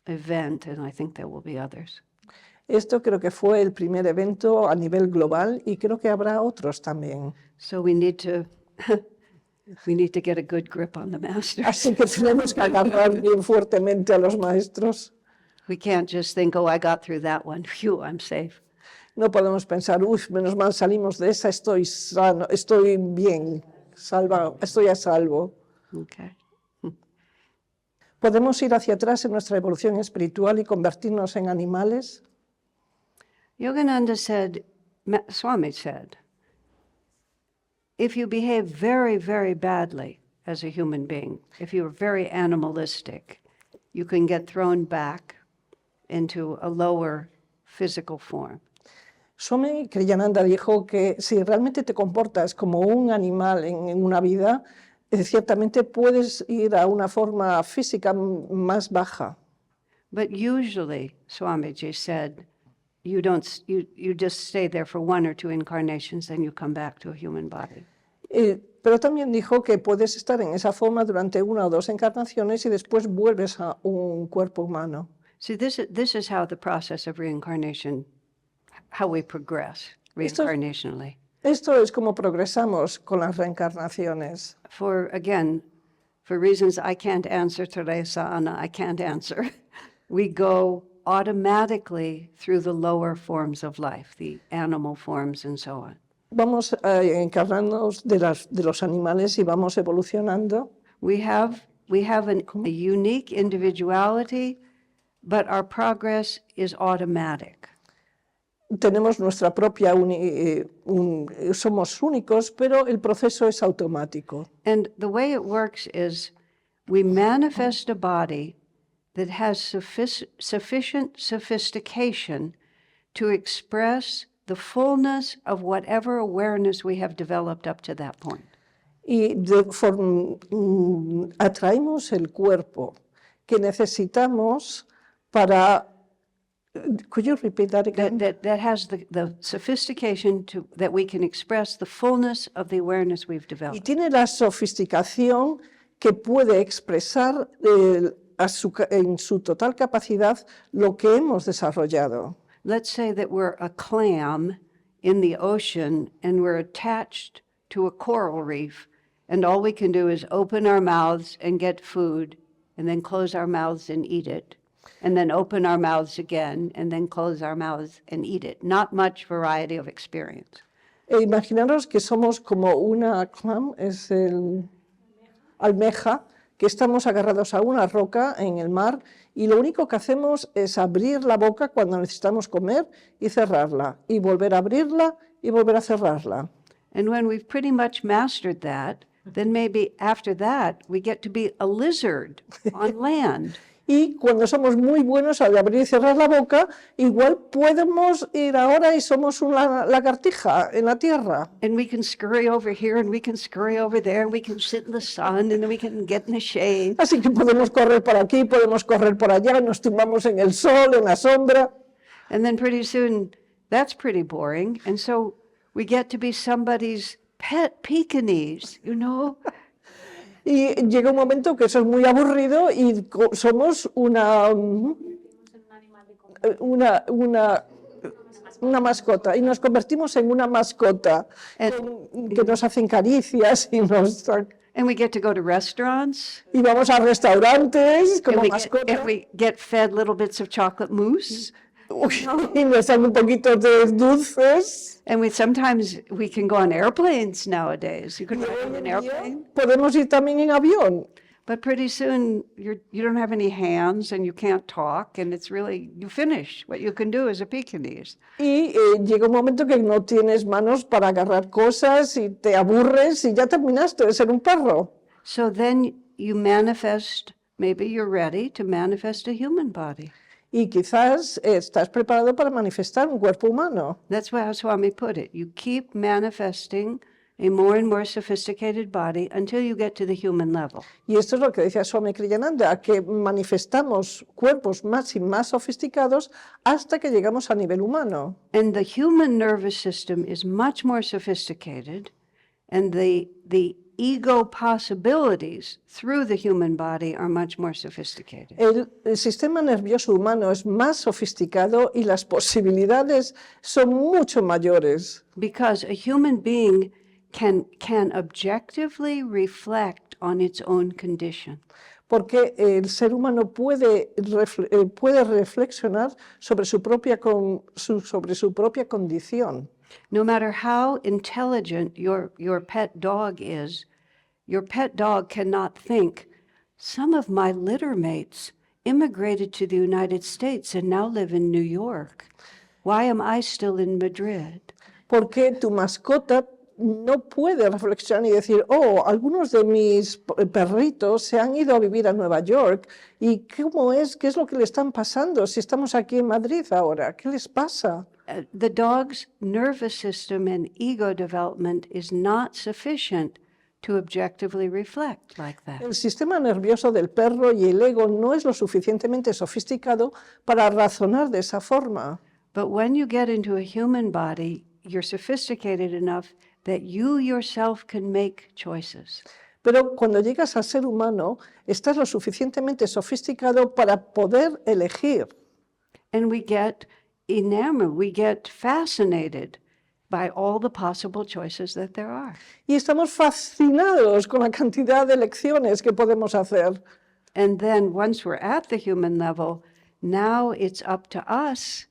event, and I think there will be others. Esto creo que fue el primer evento a nivel global y creo que habrá otros también. So we need to get a good grip on the masters. Así que tenemos que agarrar bien fuertemente a los maestros. We can't just think, oh, I got through that one. Phew, I'm safe. No podemos pensar, uff, menos mal salimos de esa, estoy sano, estoy bien, estoy a salvo. Okay. ¿Podemos ir hacia atrás en nuestra evolución espiritual y convertirnos en animales? Yogananda Swami said, if you behave very, very badly as a human being, if you're very animalistic, you can get thrown back into a lower physical form. Swami Kriyananda dijo que si realmente te comportas como un animal en una vida, ciertamente puedes ir a una forma física más baja. But usually, Swamiji said, you just stay there for one or two incarnations, then you come back to a human body. pero también dijo que puedes estar en esa forma durante 1 o 2 encarnaciones y después vuelves a un cuerpo humano. See, this is how the process of reincarnation, how we progress Esto- reincarnationally. Esto es como progresamos con las reencarnaciones. Again, for reasons I can't answer, Teresa, Ana, I can't answer, we go automatically through the lower forms of life, the animal forms and so on. Vamos a encarnarnos de los animales y vamos evolucionando. We have a unique individuality, but our progress is automatic. Tenemos nuestra propia, somos únicos, pero el proceso es automático. And the way it works is we manifest a body that has sufficient sophistication to express the fullness of whatever awareness we have developed up to that point. Y atraemos el cuerpo que necesitamos para... Could you repeat that again? That has the sophistication that we can express the fullness of the awareness we've Y developed. tiene la sofisticación que puede expresar en su total capacidad lo que hemos desarrollado. Let's say that we're a clam in the ocean and we're attached to a coral reef, and all we can do is open our mouths and get food, and then close our mouths and eat it, and then open our mouths again, and then close our mouths and eat it. Not much variety of experience. Imaginaros que somos como una clam, es el almeja, que estamos agarrados a una roca en el mar y lo único que hacemos es abrir la boca cuando necesitamos comer y cerrarla, y volver a abrirla y volver a cerrarla. And when we've pretty much mastered that, then maybe after that we get to be a lizard on land. Y cuando somos muy buenos al abrir y cerrar la boca, igual podemos ir ahora y somos una lagartija en la tierra. And we can scurry over here and we can scurry over there and we can sit in the sun and then we can get in the shade. Así que podemos correr por aquí, podemos correr por allá, nos tumbamos en el sol, en la sombra. And then pretty soon that's pretty boring. And so we get to be somebody's pet Pekingese, you know? Y llega un momento que eso es muy aburrido y somos una mascota, y nos convertimos en una mascota que nos hacen caricias y And we get to go to restaurants. y vamos a restaurantes como mascota And we get fed little bits of chocolate mousse. y nos dan un poquito de dulces. And sometimes we can go on airplanes nowadays. You can ride on an airplane. Podemos ir también en avión. But pretty soon you don't have any hands and you can't talk, and it's really, you finish what you can do as a Pekingese. Y llega un momento que no tienes manos para agarrar cosas y te aburres y ya terminaste de ser un perro. So then you manifest, maybe you're ready to manifest a human body. Y quizás estás preparado para manifestar un cuerpo humano. That's how Swami put it. You keep manifesting a more and more sophisticated body until you get to the human level. Y esto es lo que decía Swami Kriyananda, que manifestamos cuerpos más y más sofisticados hasta que llegamos a nivel humano. And the human nervous system is much more sophisticated, and the ego possibilities through the human body are much more sophisticated. El sistema nervioso humano es más sofisticado y las posibilidades son mucho mayores. Because a human being can objectively reflect on its own condition. Porque el ser humano puede reflexionar sobre su propia condición. No matter how intelligent your pet dog is, your pet dog cannot think, some of my litter mates immigrated to the United States and now live in New York. Why am I still in Madrid? Porque tu mascota no puede reflexionar y decir, oh, algunos de mis perritos se han ido a vivir a Nueva York, ¿y cómo es? ¿Qué es lo que le están pasando si estamos aquí en Madrid ahora? ¿Qué les pasa? The dog's nervous system and ego development is not sufficient to objectively reflect like that. El sistema nervioso del perro y el ego no es lo suficientemente sofisticado para razonar de esa forma. But when you get into a human body, you're sophisticated enough that you yourself can make choices. Pero cuando llegas a ser humano, estás lo suficientemente sofisticado para poder elegir. And we get enamored, we get fascinated by all the possible choices that there are. Y estamos fascinados con la cantidad de elecciones que podemos hacer. And then once we're at the human level, now it's up to us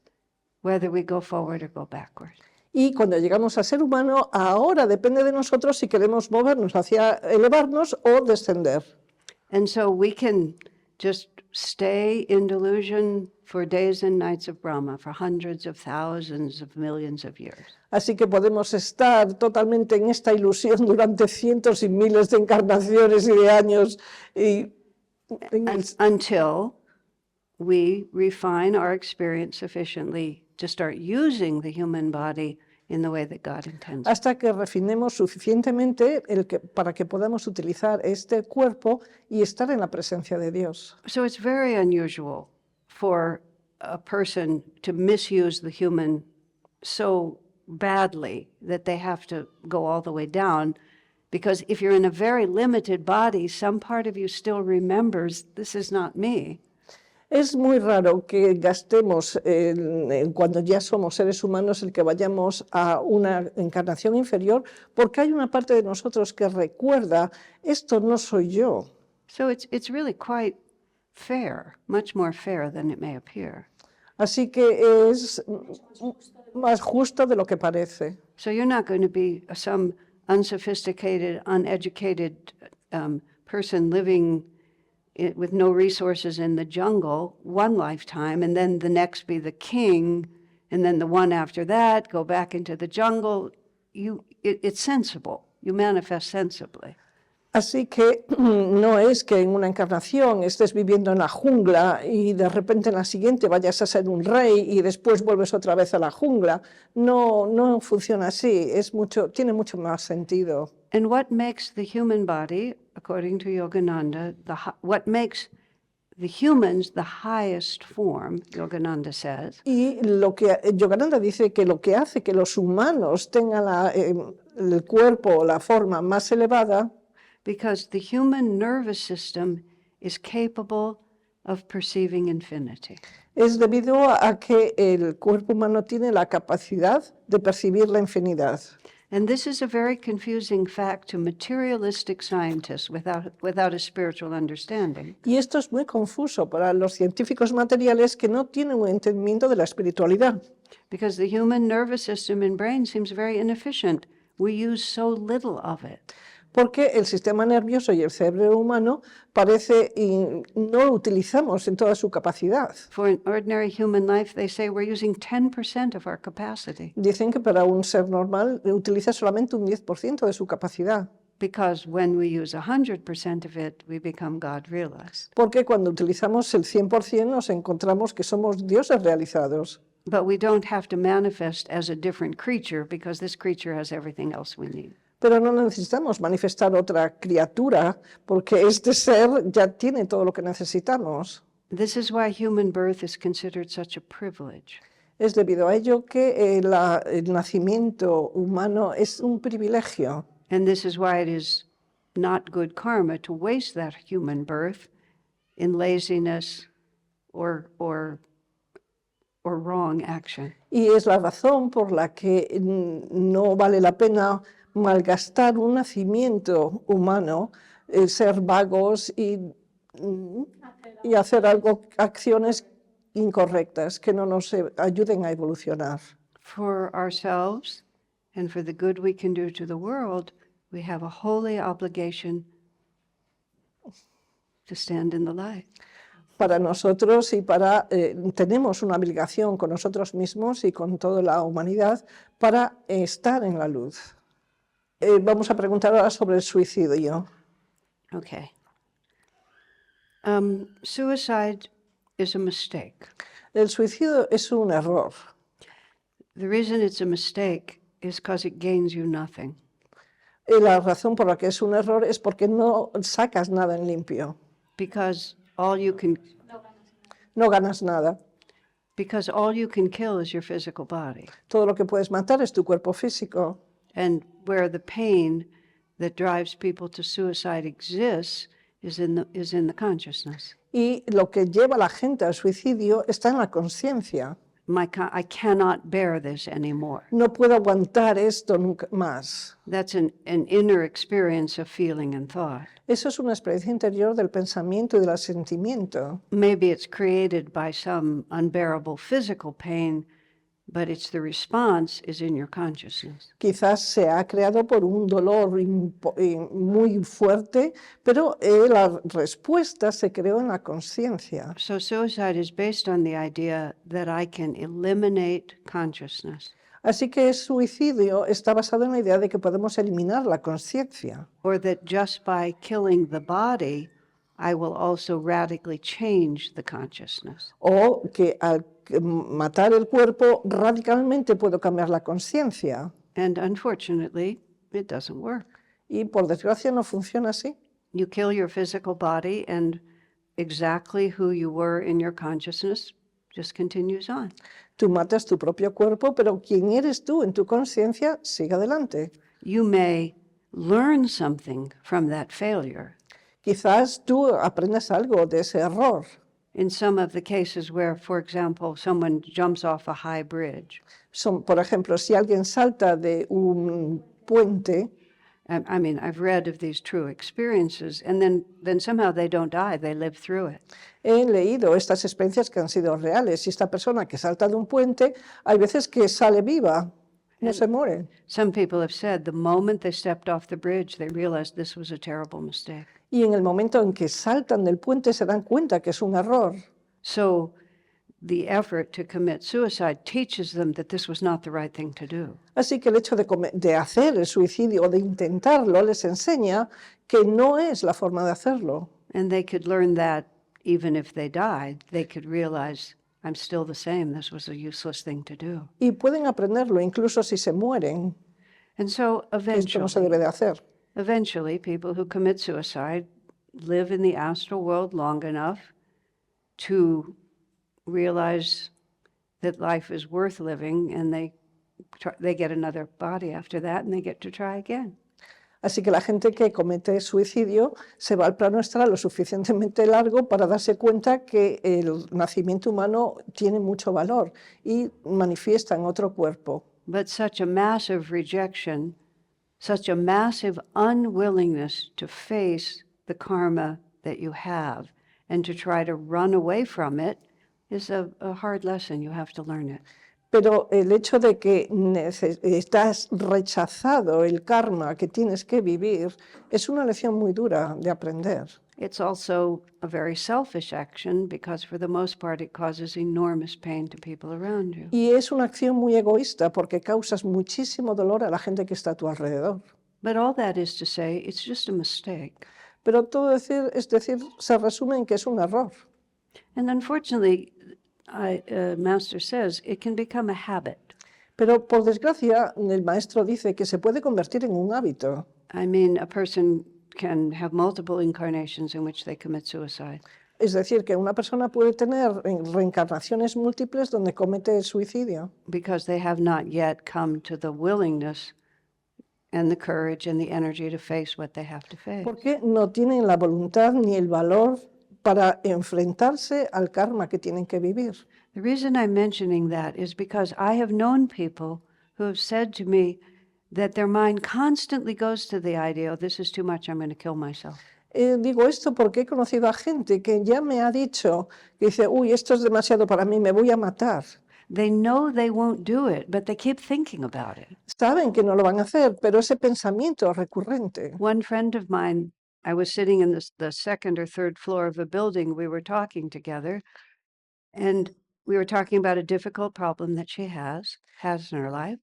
whether we go forward or go backward. Y cuando llegamos a ser humano, ahora depende de nosotros si queremos movernos hacia elevarnos o descender. And so we can just stay in delusion for days and nights of Brahma, for hundreds of thousands of millions of years. Así que podemos estar totalmente en esta ilusión durante cientos y miles de encarnaciones y de años. Until we refine our experience sufficiently to start using the human body in the way that God intends. Hasta que refinemos suficientemente para que podamos utilizar este cuerpo y estar en la presencia de Dios. So it's very unusual for a person to misuse the human so badly that they have to go all the way down, because if you're in a very limited body, some part of you still remembers, this is not me. Es muy raro que gastemos, cuando ya somos seres humanos, el que vayamos a una encarnación inferior, porque hay una parte de nosotros que recuerda, esto no soy yo. So it's really quite fair, much more fair than it may appear. Así que es más justo de lo que parece. So you're not going to be some unsophisticated, uneducated person living with no resources in the jungle one lifetime, and then the next be the king, and then the one after that go back into the jungle. It's sensible. You manifest sensibly. Así que no es que en una encarnación estés viviendo en la jungla y de repente en la siguiente vayas a ser un rey y después vuelves otra vez a la jungla. No funciona así, tiene mucho más sentido. And what makes the human body, according to Yogananda, what makes the humans the highest form, Yogananda says, Y lo que Yogananda dice que lo que hace que los humanos tengan el cuerpo o la forma más elevada, because the human nervous system is capable of perceiving infinity. es debido a que el cuerpo humano tiene la capacidad de percibir la infinidad. And this is a very confusing fact to materialistic scientists without a spiritual understanding. Y esto es muy confuso para los científicos materiales que no tienen un entendimiento de la espiritualidad. Because the human nervous system and brain seems very inefficient. We use so little of it. Porque el sistema nervioso y el cerebro humano parece y no lo utilizamos en toda su capacidad. For an ordinary human life, they say we're using 10% of our capacity. Dicen que para un ser normal utiliza solamente un 10% de su capacidad. Because when we use 100% of it, we become God realized. Porque cuando utilizamos el 100% nos encontramos que somos dioses realizados. But we don't have to manifest as a different creature because this creature has everything else we need. Pero no necesitamos manifestar otra criatura porque este ser ya tiene todo lo que necesitamos. This is why human birth is considered such a privilege. Es debido a ello que el nacimiento humano es un privilegio. And this is why it is not good karma to waste that human birth in laziness or wrong action. Y es la razón por la que no vale la pena malgastar un nacimiento humano, ser vagos y hacer acciones incorrectas que no nos ayuden a evolucionar. For ourselves and for the good we can do to the world, we have a holy obligation to stand in the light. Para nosotros y tenemos una obligación con nosotros mismos y con toda la humanidad para estar en la luz. Vamos a preguntar ahora sobre el suicidio. Okay. Suicide is a mistake. El suicidio es un error. The reason it's a mistake is because it gains you nothing. Y la razón por la que es un error es porque no sacas nada en limpio. Because all you can No ganas nada. Because all you can kill is your physical body. Todo lo que puedes matar es tu cuerpo físico. And where the pain that drives people to suicide exists is in the consciousness. Y lo que lleva a la gente al suicidio está en la conciencia. I cannot bear this anymore. No puedo aguantar esto nunca más. That's an inner experience of feeling and thought. Eso es una experiencia interior del pensamiento y del sentimiento. Maybe it's created by some unbearable physical pain, but it's the response is in your consciousness. Quizás se ha creado por un dolor muy fuerte, pero la respuesta se creó en la conciencia. So suicide is based on the idea that I can eliminate consciousness, Así que el suicidio está basado en la idea de que podemos eliminar la conciencia, or that just by killing the body, I will also radically change the consciousness. o que al matar el cuerpo radicalmente puedo cambiar la conciencia. And unfortunately, it doesn't work. Y por desgracia no funciona así. You kill your physical body, and exactly who you were in your consciousness just continues on. Tú matas tu propio cuerpo, pero quien eres tú en tu conciencia sigue adelante. You may learn something from that failure. Quizás tú aprendas algo de ese error. In some of the cases where, for example, someone jumps off a high bridge, Por ejemplo, si alguien salta de un puente, I mean, I've read of these true experiences, and then somehow they don't die, they live through it. he leído estas experiencias que han sido reales. Y esta persona que salta de un puente, hay veces que sale viva, no se muere. Some people have said the moment they stepped off the bridge, they realized this was a terrible mistake. Y en el momento en que saltan del puente se dan cuenta que es un error. So the effort to commit suicide teaches them that this was not the right thing to do. Así que el hecho de hacer el suicidio o de intentarlo les enseña que no es la forma de hacerlo. And they could learn that even if they died, they could realize, I'm still the same, this was a useless thing to do. Y pueden aprenderlo incluso si se mueren. And so Esto no se debe de hacer. eventually, people who commit suicide live in the astral world long enough to realize that life is worth living, and they get another body after that, and they get to try again. Así que la gente que comete suicidio se va al plano astral lo suficientemente largo para darse cuenta que el nacimiento humano tiene mucho valor y manifiesta en otro cuerpo. But such a massive rejection, such a massive unwillingness to face the karma that you have and to try to run away from it is a hard lesson. You have to learn it. Pero el hecho de que estás rechazado el karma que tienes que vivir es una lección muy dura de aprender. It's also a very selfish action because for the most part it causes enormous pain to people around you. Y es una acción muy egoísta porque causas muchísimo dolor a la gente que está a tu alrededor. But all that is to say, it's just a mistake. Pero todo es decir, se resume en que es un error. And unfortunately, Master says, it can become a habit. Pero por desgracia, el maestro dice que se puede convertir en un hábito. I mean, a person can have multiple incarnations in which they commit suicide. Es decir, que una persona puede tener reencarnaciones múltiples donde comete el suicidio, Because they have not yet come to the willingness and the courage and the energy to face what they have to face. porque no tienen la voluntad ni el valor para enfrentarse al karma que tienen que vivir. The reason I'm mentioning that is because I have known people who have said to me that their mind constantly goes to the idea, oh, this is too much, I'm going to kill myself. Digo esto porque he conocido a gente que ya me ha dicho, que dice, uy, esto es demasiado para mí, me voy a matar. They know they won't do it, but they keep thinking about it. Saben que no lo van a hacer, pero ese pensamiento recurrente. One friend of mine, I was sitting in the second or third floor of a building, we were talking together, and we were talking about a difficult problem that she has in her life.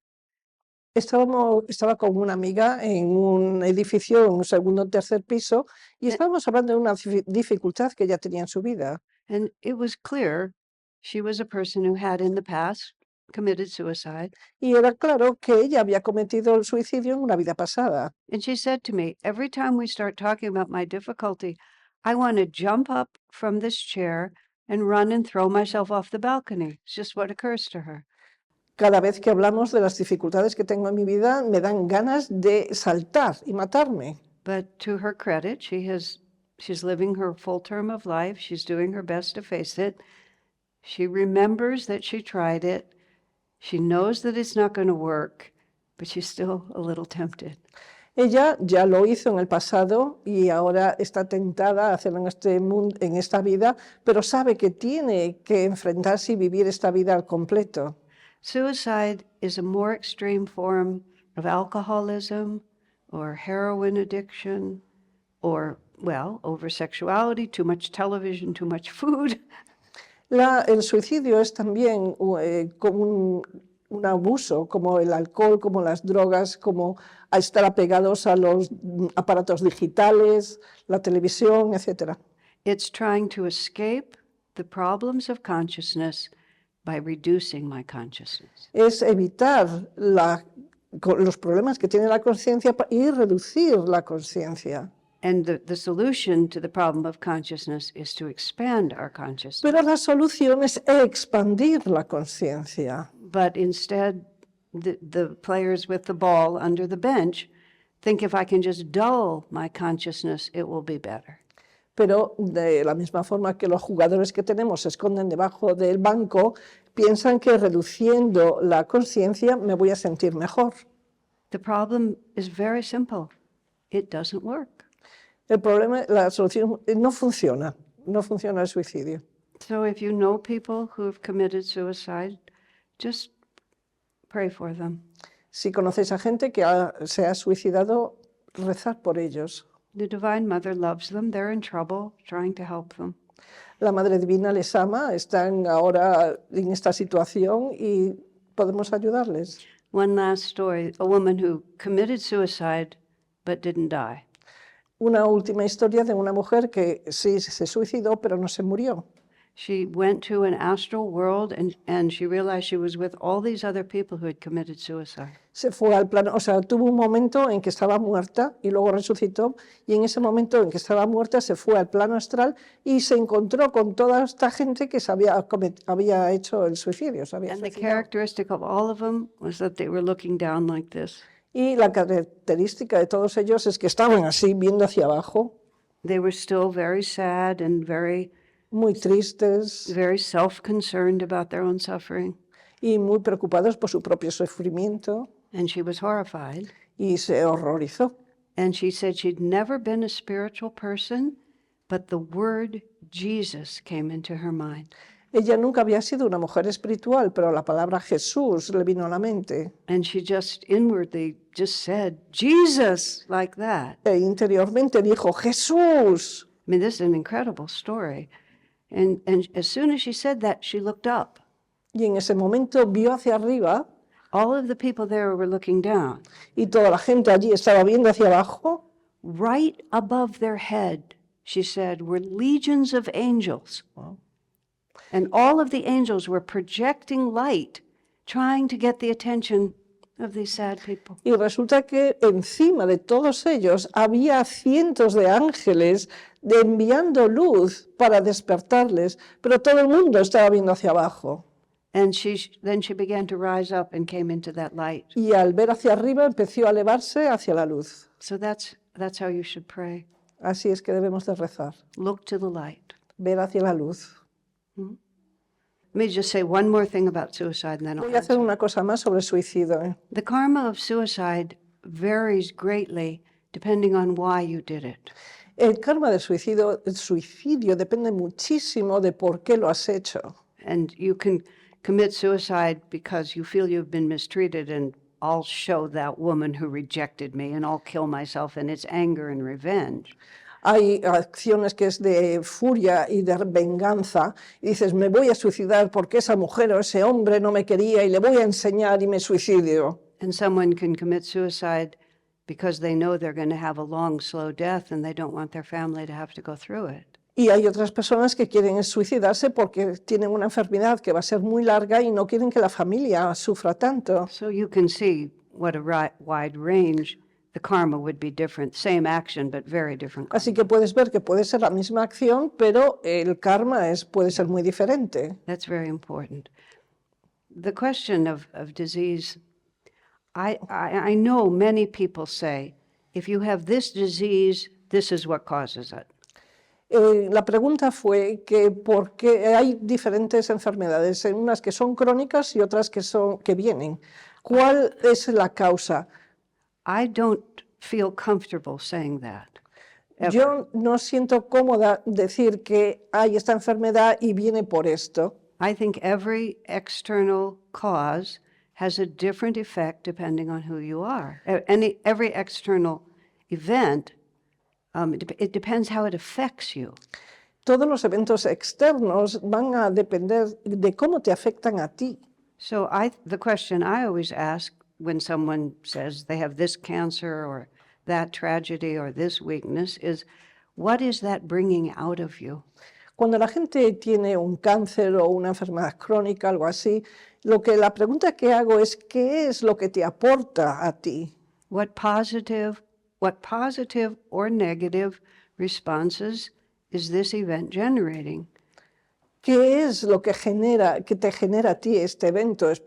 Estaba con una amiga en un edificio, en un segundo o tercer piso, y estábamos hablando de una dificultad que ella tenía en su vida. And it was clear she was a person who had in the past committed suicide. Y era claro que ella había cometido el suicidio en una vida pasada. And she said to me, every time we start talking about my difficulty, I want to jump up from this chair and run and throw myself off the balcony. It's just what occurs to her. Cada vez que hablamos de las dificultades que tengo en mi vida, me dan ganas de saltar y matarme. But to her credit, she's living her full term of life. She's doing her best to face it. She remembers that she tried it. She knows that it's not going to work, but she's still a little tempted. Ella ya lo hizo en el pasado y ahora está tentada a hacerlo en este mundo, en esta vida, pero sabe que tiene que enfrentarse y vivir esta vida al completo. Suicide is a more extreme form of alcoholism or heroin addiction or, well, oversexuality, too much television, too much food. El suicidio es también como un abuso, como el alcohol, como las drogas, como a estar apegados a los aparatos digitales, la televisión, etc. It's trying to escape the problems of consciousness by reducing my consciousness. Es evitar los problemas que tiene la conciencia y reducir la conciencia. And the solution to the problem of consciousness is to expand our consciousness. Pero la solución es expandir la conciencia. But instead, the players with the ball under the bench think if I can just dull my consciousness, it will be better. Pero de la misma forma que los jugadores que tenemos se esconden debajo del banco, piensan que reduciendo la conciencia me voy a sentir mejor. The problem is very simple. It doesn't work. El problema, la solución no funciona el suicidio. So if you know people who have committed suicide, just pray for them. Si conocéis a gente que se ha suicidado, rezad por ellos. The Divine Mother loves them. They're in trouble, trying to help them. La Madre Divina les ama, están ahora en esta situación y podemos ayudarles. One last story, a woman who committed suicide but didn't die. Una última historia de una mujer que sí se suicidó, pero no se murió. She went to an astral world and she realized she was with all these other people who had committed suicide. Se fue al plano, o sea, tuvo un momento en que estaba muerta y luego resucitó, y en ese momento en que estaba muerta se fue al plano astral y se encontró con toda esta gente que había hecho el suicidio. And the characteristic of all of them was that they were looking down like this. Y la característica de todos ellos es que estaban así, viendo hacia abajo, They were still very sad and muy tristes very self-concerned about their own suffering. y muy preocupados por su propio sufrimiento, And she was horrified. y se horrorizó. And she said she'd never been a spiritual person, but the word Jesus came into her mind. Ella nunca había sido una mujer espiritual, pero la palabra Jesús le vino a la mente. And she just inwardly just said, Jesus, like that. E interiormente dijo, Jesús. I mean, this is an incredible story. And as soon as she said that, she looked up. Y en ese momento vio hacia arriba All of the people there were looking down. y toda la gente allí estaba viendo hacia abajo. Right above their head, she said, were legions of angels. Wow. And all of the angels were projecting light, trying to get the attention of these sad people. Y resulta que encima de todos ellos había cientos de ángeles enviando luz para despertarles, pero todo el mundo estaba viendo hacia abajo. And then she began to rise up and came into that light. Y al ver hacia arriba empezó a elevarse hacia la luz. So that's how you should pray. Así es que debemos de rezar, Look to the light. ver hacia la luz. Let me just say one more thing about suicide and then I'll Voy a hacer answer. una cosa más sobre el suicidio. The karma of suicide varies greatly depending on why you did it. El karma del suicidio depende muchísimo de por qué lo has hecho. And you can commit suicide because you feel you've been mistreated and I'll show that woman who rejected me and I'll kill myself, and it's anger and revenge. Hay acciones que es de furia y de venganza, y dices, me voy a suicidar porque esa mujer o ese hombre no me quería y le voy a enseñar y me suicidio. And someone can commit suicide because they know they're going to have a long, slow death and they don't want their family to have to go through it. Y hay otras personas que quieren suicidarse porque tienen una enfermedad que va a ser muy larga y no quieren que la familia sufra tanto. So you can see what a wide range the karma would be different. Same action, but very different. Así que puedes ver que puede ser la misma acción, pero el karma puede ser muy diferente. That's very important. the question of disease, I know many people say, if you have this disease, this is what causes it. La pregunta fue que por qué hay diferentes enfermedades, unas que son crónicas y otras que vienen. ¿Cuál es la causa? I don't feel comfortable saying that. Ever. Yo no siento cómoda decir que hay esta enfermedad y viene por esto. I think every external cause has a different effect depending on who you are. Every external event, it depends how it affects you. Todos los eventos externos van a depender de cómo te afectan a ti. So the question I always ask when someone says they have this cancer or that tragedy or this weakness is, what is that bringing out of you? Cuando la gente tiene un cáncer o una enfermedad crónica, algo así, la pregunta que hago es, ¿qué es lo que te aporta a ti? What positive or negative responses is this event generating? ¿Qué es lo que te genera a ti este evento? ¿Es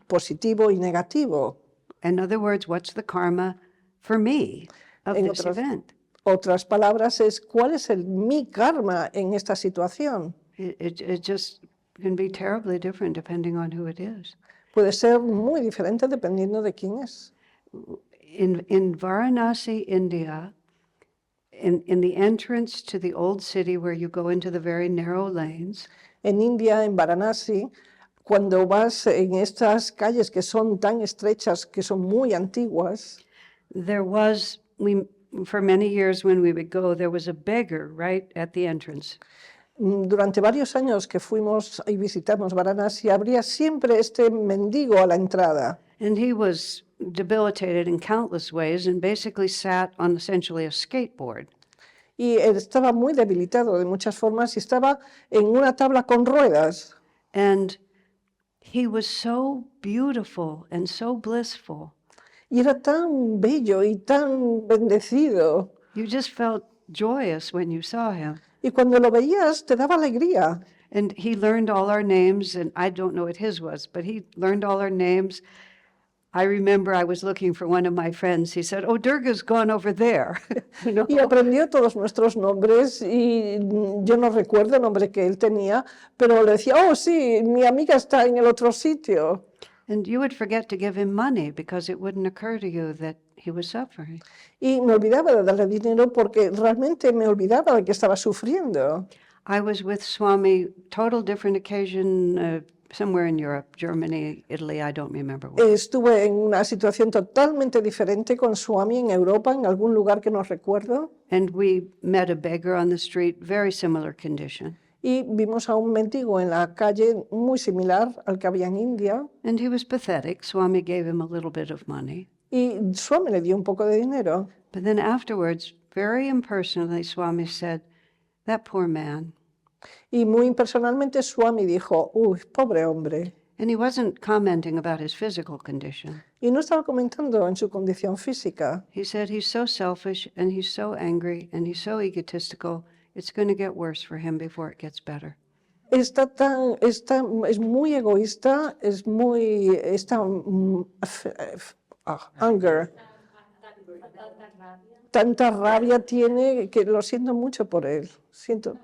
positivo y negativo? In other words, what's the karma for me of En this event? Otras palabras es, ¿cuál es mi karma en esta situación? It just can be terribly different depending on who it is. Puede ser muy diferente dependiendo de quién es. In Varanasi, India, in the entrance to the old city where you go into the very narrow lanes, En India, en Varanasi, cuando vas en estas calles que son tan estrechas, que son muy antiguas, for many years when we would go, there was a beggar right at the entrance. durante varios años que fuimos y visitamos Varanasi, habría siempre este mendigo a la entrada. And he was debilitated in countless ways and basically sat on essentially a skateboard. Y él estaba muy debilitado de muchas formas y estaba en una tabla con ruedas. And he was so beautiful and so blissful. Y era tan bello y tan bendecido. You just felt joyous when you saw him. Y cuando lo veías, te daba alegría. And he learned all our names, and I don't know what his was, but he learned all our names. I remember I was looking for one of my friends. He said, "Oh, Durga's gone over there." You know? Y aprendió todos nuestros nombres y yo no recuerdo el nombre que él tenía, pero le decía, oh sí, mi amiga está en el otro sitio. And you would forget to give him money because it wouldn't occur to you that he was suffering. Y me olvidaba de darle dinero porque realmente me olvidaba de que estaba sufriendo. I was with Swami, total different occasion, somewhere in Europe, Germany, Italy, I don't remember where. Estuve en una situación totalmente diferente con Swami en Europa, en algún lugar que no recuerdo, And we met a beggar on the street, very similar condition. y vimos a un mendigo en la calle muy similar al que había en India, And he was pathetic. Swami gave him a little bit of money. y Swami le dio un poco de dinero. But then afterwards, very impersonally, Swami said, "That poor man." Y muy impersonalmente Swami dijo, uy, pobre hombre. And he wasn't commenting about his physical condition. Y no estaba comentando en su condición física. He said he's so selfish and he's so angry and he's so egotistical, it's going to get worse for him before it gets better. Es muy egoísta, anger. Tanta rabia tiene que lo siento mucho por él. Siento.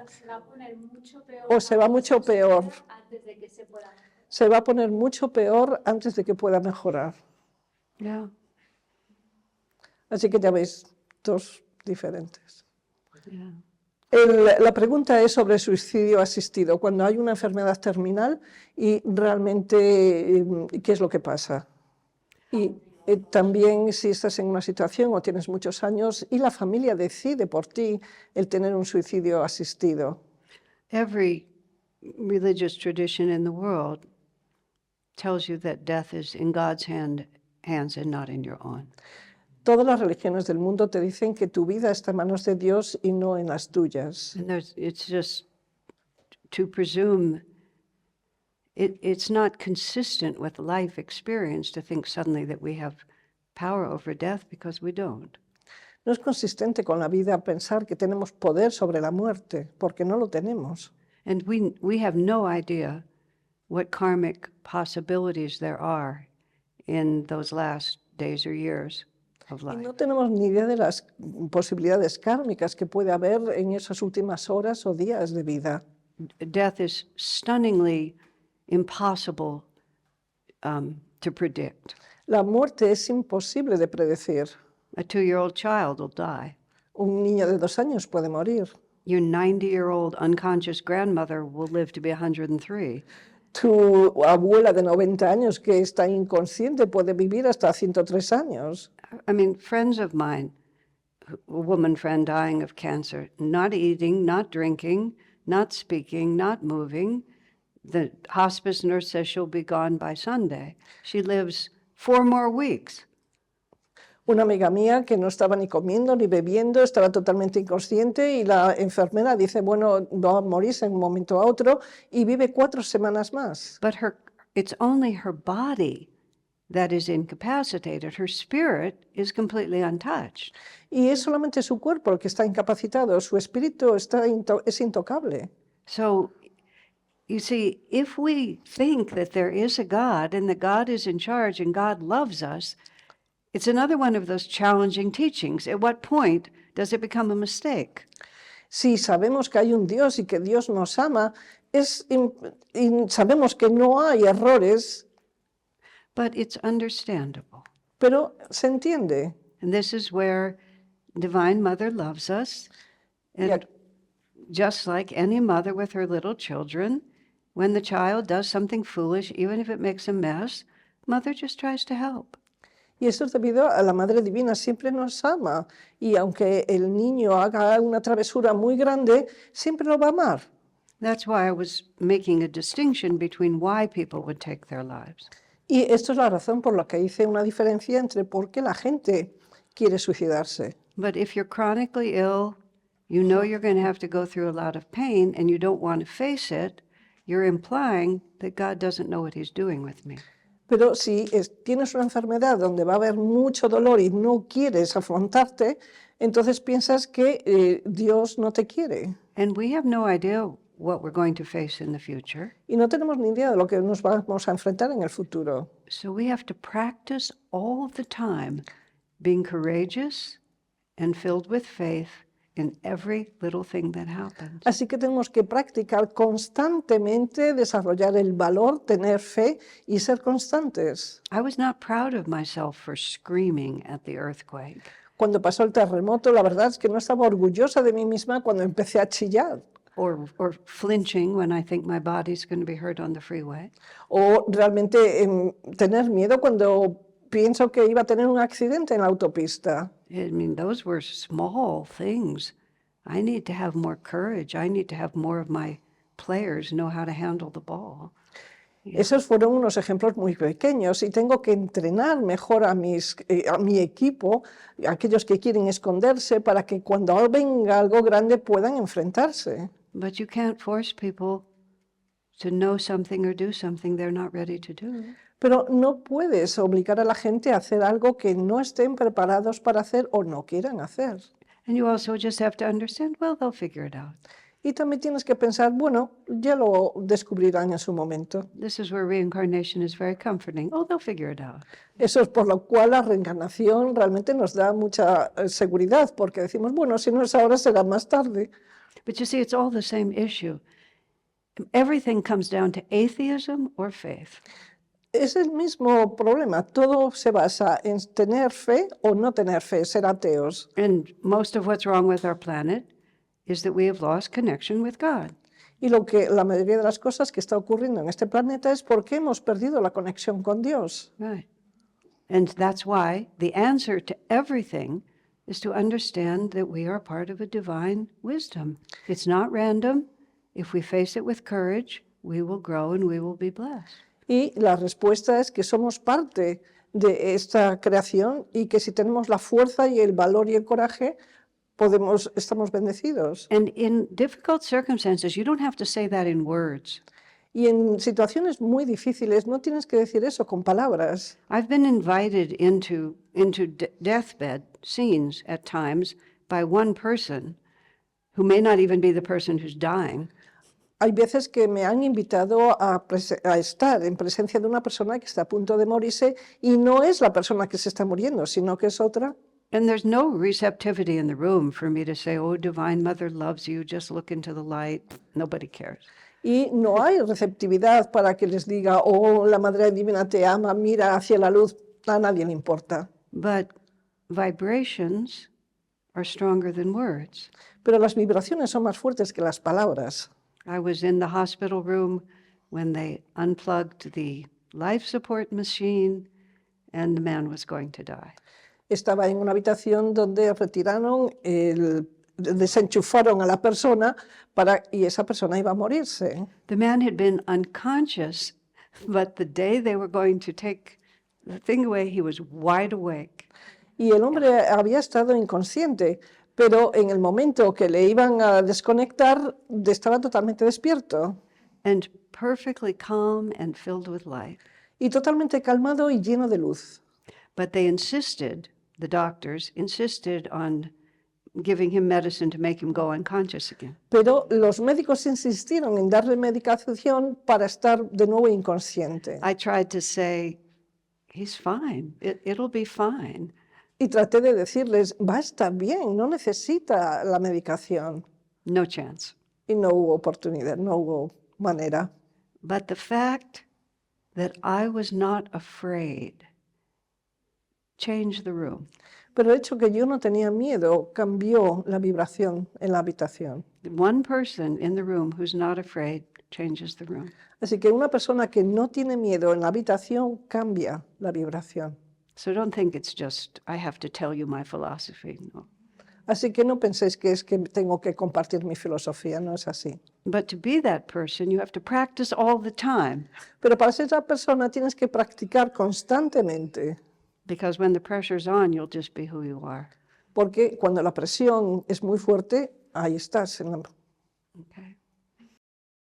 Se va a poner mucho peor. O se va mucho peor. Antes de que se pueda. Se va a poner mucho peor antes de que pueda mejorar. Yeah. Así que ya veis, dos diferentes. Yeah. La pregunta es sobre suicidio asistido, cuando hay una enfermedad terminal y realmente qué es lo que pasa. Y también si estás en una situación o tienes muchos años y la familia decide por ti el tener un suicidio asistido. Every religious tradition in the world tells you that death is in God's hands and not in your own. Todas las religiones del mundo te dicen que tu vida está en manos de Dios y no en las tuyas. And it's just to presume it's not consistent with life experience to think suddenly that we have power over death because we don't. No es consistente con la vida pensar que tenemos poder sobre la muerte, porque no lo tenemos. And we have no idea what karmic possibilities there are in those last days or years of Y life. no tenemos ni idea de las posibilidades kármicas que puede haber en esas últimas horas o días de vida. Death is stunningly impossible to predict. La muerte es imposible de predecir. A 2-year-old child will die. Un niño de 2 años puede morir. Your 90-year-old unconscious grandmother will live to be 103. Tu abuela de 90 años que está inconsciente puede vivir hasta 103 años. I mean, friends of mine, a woman friend dying of cancer, not eating, not drinking, not speaking, not moving. The hospice nurse says she'll be gone by Sunday. She lives 4 more weeks. Una amiga mía que no estaba ni comiendo ni bebiendo, estaba totalmente inconsciente y la enfermera dice, bueno, va a morirse en un momento a otro y vive 4 semanas más. But it's only her body that is incapacitated. Her spirit is completely untouched. Y es solamente su cuerpo el que está incapacitado, su espíritu es intocable. So, you see, if we think that there is a God and that God is in charge and God loves us, it's another one of those challenging teachings. At what point does it become a mistake? Si sabemos que hay un Dios y que Dios nos ama, y sabemos que no hay errores, But it's understandable. pero se entiende. And this is where Divine Mother loves us. And Yeah. just like any mother with her little children, when the child does something foolish, even if it makes a mess, Mother just tries to help. Y eso es debido a la Madre Divina, siempre nos ama. Y aunque el niño haga una travesura muy grande, siempre lo va a amar. That's why I was making a distinction between why people would take their lives. Y esto es la razón por la que hice una diferencia entre por qué la gente quiere suicidarse. But if you're chronically ill, you know you're going to have to go through a lot of pain and you don't want to face it, you're implying that God doesn't know what he's doing with me. Pero si tienes una enfermedad donde va a haber mucho dolor y no quieres afrontarte, entonces piensas que Dios no te quiere. And we have no idea what we're going to face in the future. Y no tenemos ni idea de lo que nos vamos a enfrentar en el futuro. So we have to practice all the time being courageous and filled with faith in every little thing that happens. Así que tenemos que practicar constantemente, desarrollar el valor, tener fe y ser constantes. I was not proud of myself for screaming at the earthquake. Cuando pasó el terremoto, la verdad es que no estaba orgullosa de mí misma cuando empecé a chillar. Or flinching when I think my body's going to be hurt on the freeway. O realmente tener miedo cuando pienso que iba a tener un accidente en la autopista. I mean, those were small things. I need to have more courage. I need to have more of my players know how to handle the ball. Esos fueron unos ejemplos muy pequeños y tengo que entrenar mejor a mi equipo, aquellos que quieren esconderse, para que cuando venga algo grande puedan enfrentarse. But you can't force people to know something or do something they're not ready to do. Pero no puedes obligar a la gente a hacer algo que no estén preparados para hacer o no quieran hacer. And you also just have to understand, well, they'll figure it out. Y también tienes que pensar, bueno, ya lo descubrirán en su momento. This is where reincarnation is very comforting. Oh, they'll figure it out. Eso es por lo cual la reencarnación realmente nos da mucha seguridad, porque decimos, bueno, si no es ahora, será más tarde. But you see, it's all the same issue. Everything comes down to atheism or faith. Es el mismo problema, todo se basa en tener fe o no tener fe, ser ateos. And most of what's wrong with our planet is that we have lost connection with God. Y la mayoría de las cosas que está ocurriendo en este planeta es porque hemos perdido la conexión con Dios. Right. And that's why the answer to everything is to understand that we are part of a divine wisdom. It's not random. If we face it with courage, we will grow and we will be blessed. Y la respuesta es que somos parte de esta creación y que si tenemos la fuerza y el valor y el coraje, estamos bendecidos. And in difficult circumstances, you don't have to say that in words. Y en situaciones muy difíciles no tienes que decir eso con palabras. I've been invited into deathbed scenes at times by one person who may not even be the person who's dying. Hay veces que me han invitado a estar en presencia de una persona que está a punto de morirse y no es la persona que se está muriendo, sino que es otra. And there's no receptivity in the room for me to say, oh, Divine Mother loves you, just look into the light. Nobody cares. Y no hay receptividad para que les diga, oh, la Madre Divina te ama, mira hacia la luz, a nadie le importa. But vibrations are stronger than words. Pero las vibraciones son más fuertes que las palabras. I was in the hospital room when they unplugged the life support machine and the man was going to die. Estaba en una habitación donde desenchufaron a la persona y esa persona iba a morirse. The man had been unconscious, but the day they were going to take the thing away, he was wide awake. Y el hombre había estado inconsciente, pero en el momento que le iban a desconectar, estaba totalmente despierto And perfectly calm and filled with light. y totalmente calmado y lleno de luz. But they insisted, the doctors insisted on giving him medicine to make him go unconscious again. Pero los médicos insistieron en darle medicación para estar de nuevo inconsciente. I tried to say, he's fine, it'll be fine. Y traté de decirles, va a estar bien, no necesita la medicación. No chance. Y no hubo oportunidad, no hubo manera. But the fact that I was not afraid changed the room. Pero el hecho que yo no tenía miedo cambió la vibración en la habitación. One person in the room who's not afraid changes the room. Así que una persona que no tiene miedo en la habitación cambia la vibración. So don't think it's just, I have to tell you my philosophy. No. Así que no penséis que es que tengo que compartir mi filosofía, no es así. But to be that person, you have to practice all the time. Pero para ser esa persona tienes que practicar constantemente, Because when the pressure's on, you'll just be who you are. porque cuando la presión es muy fuerte, ahí estás. Okay?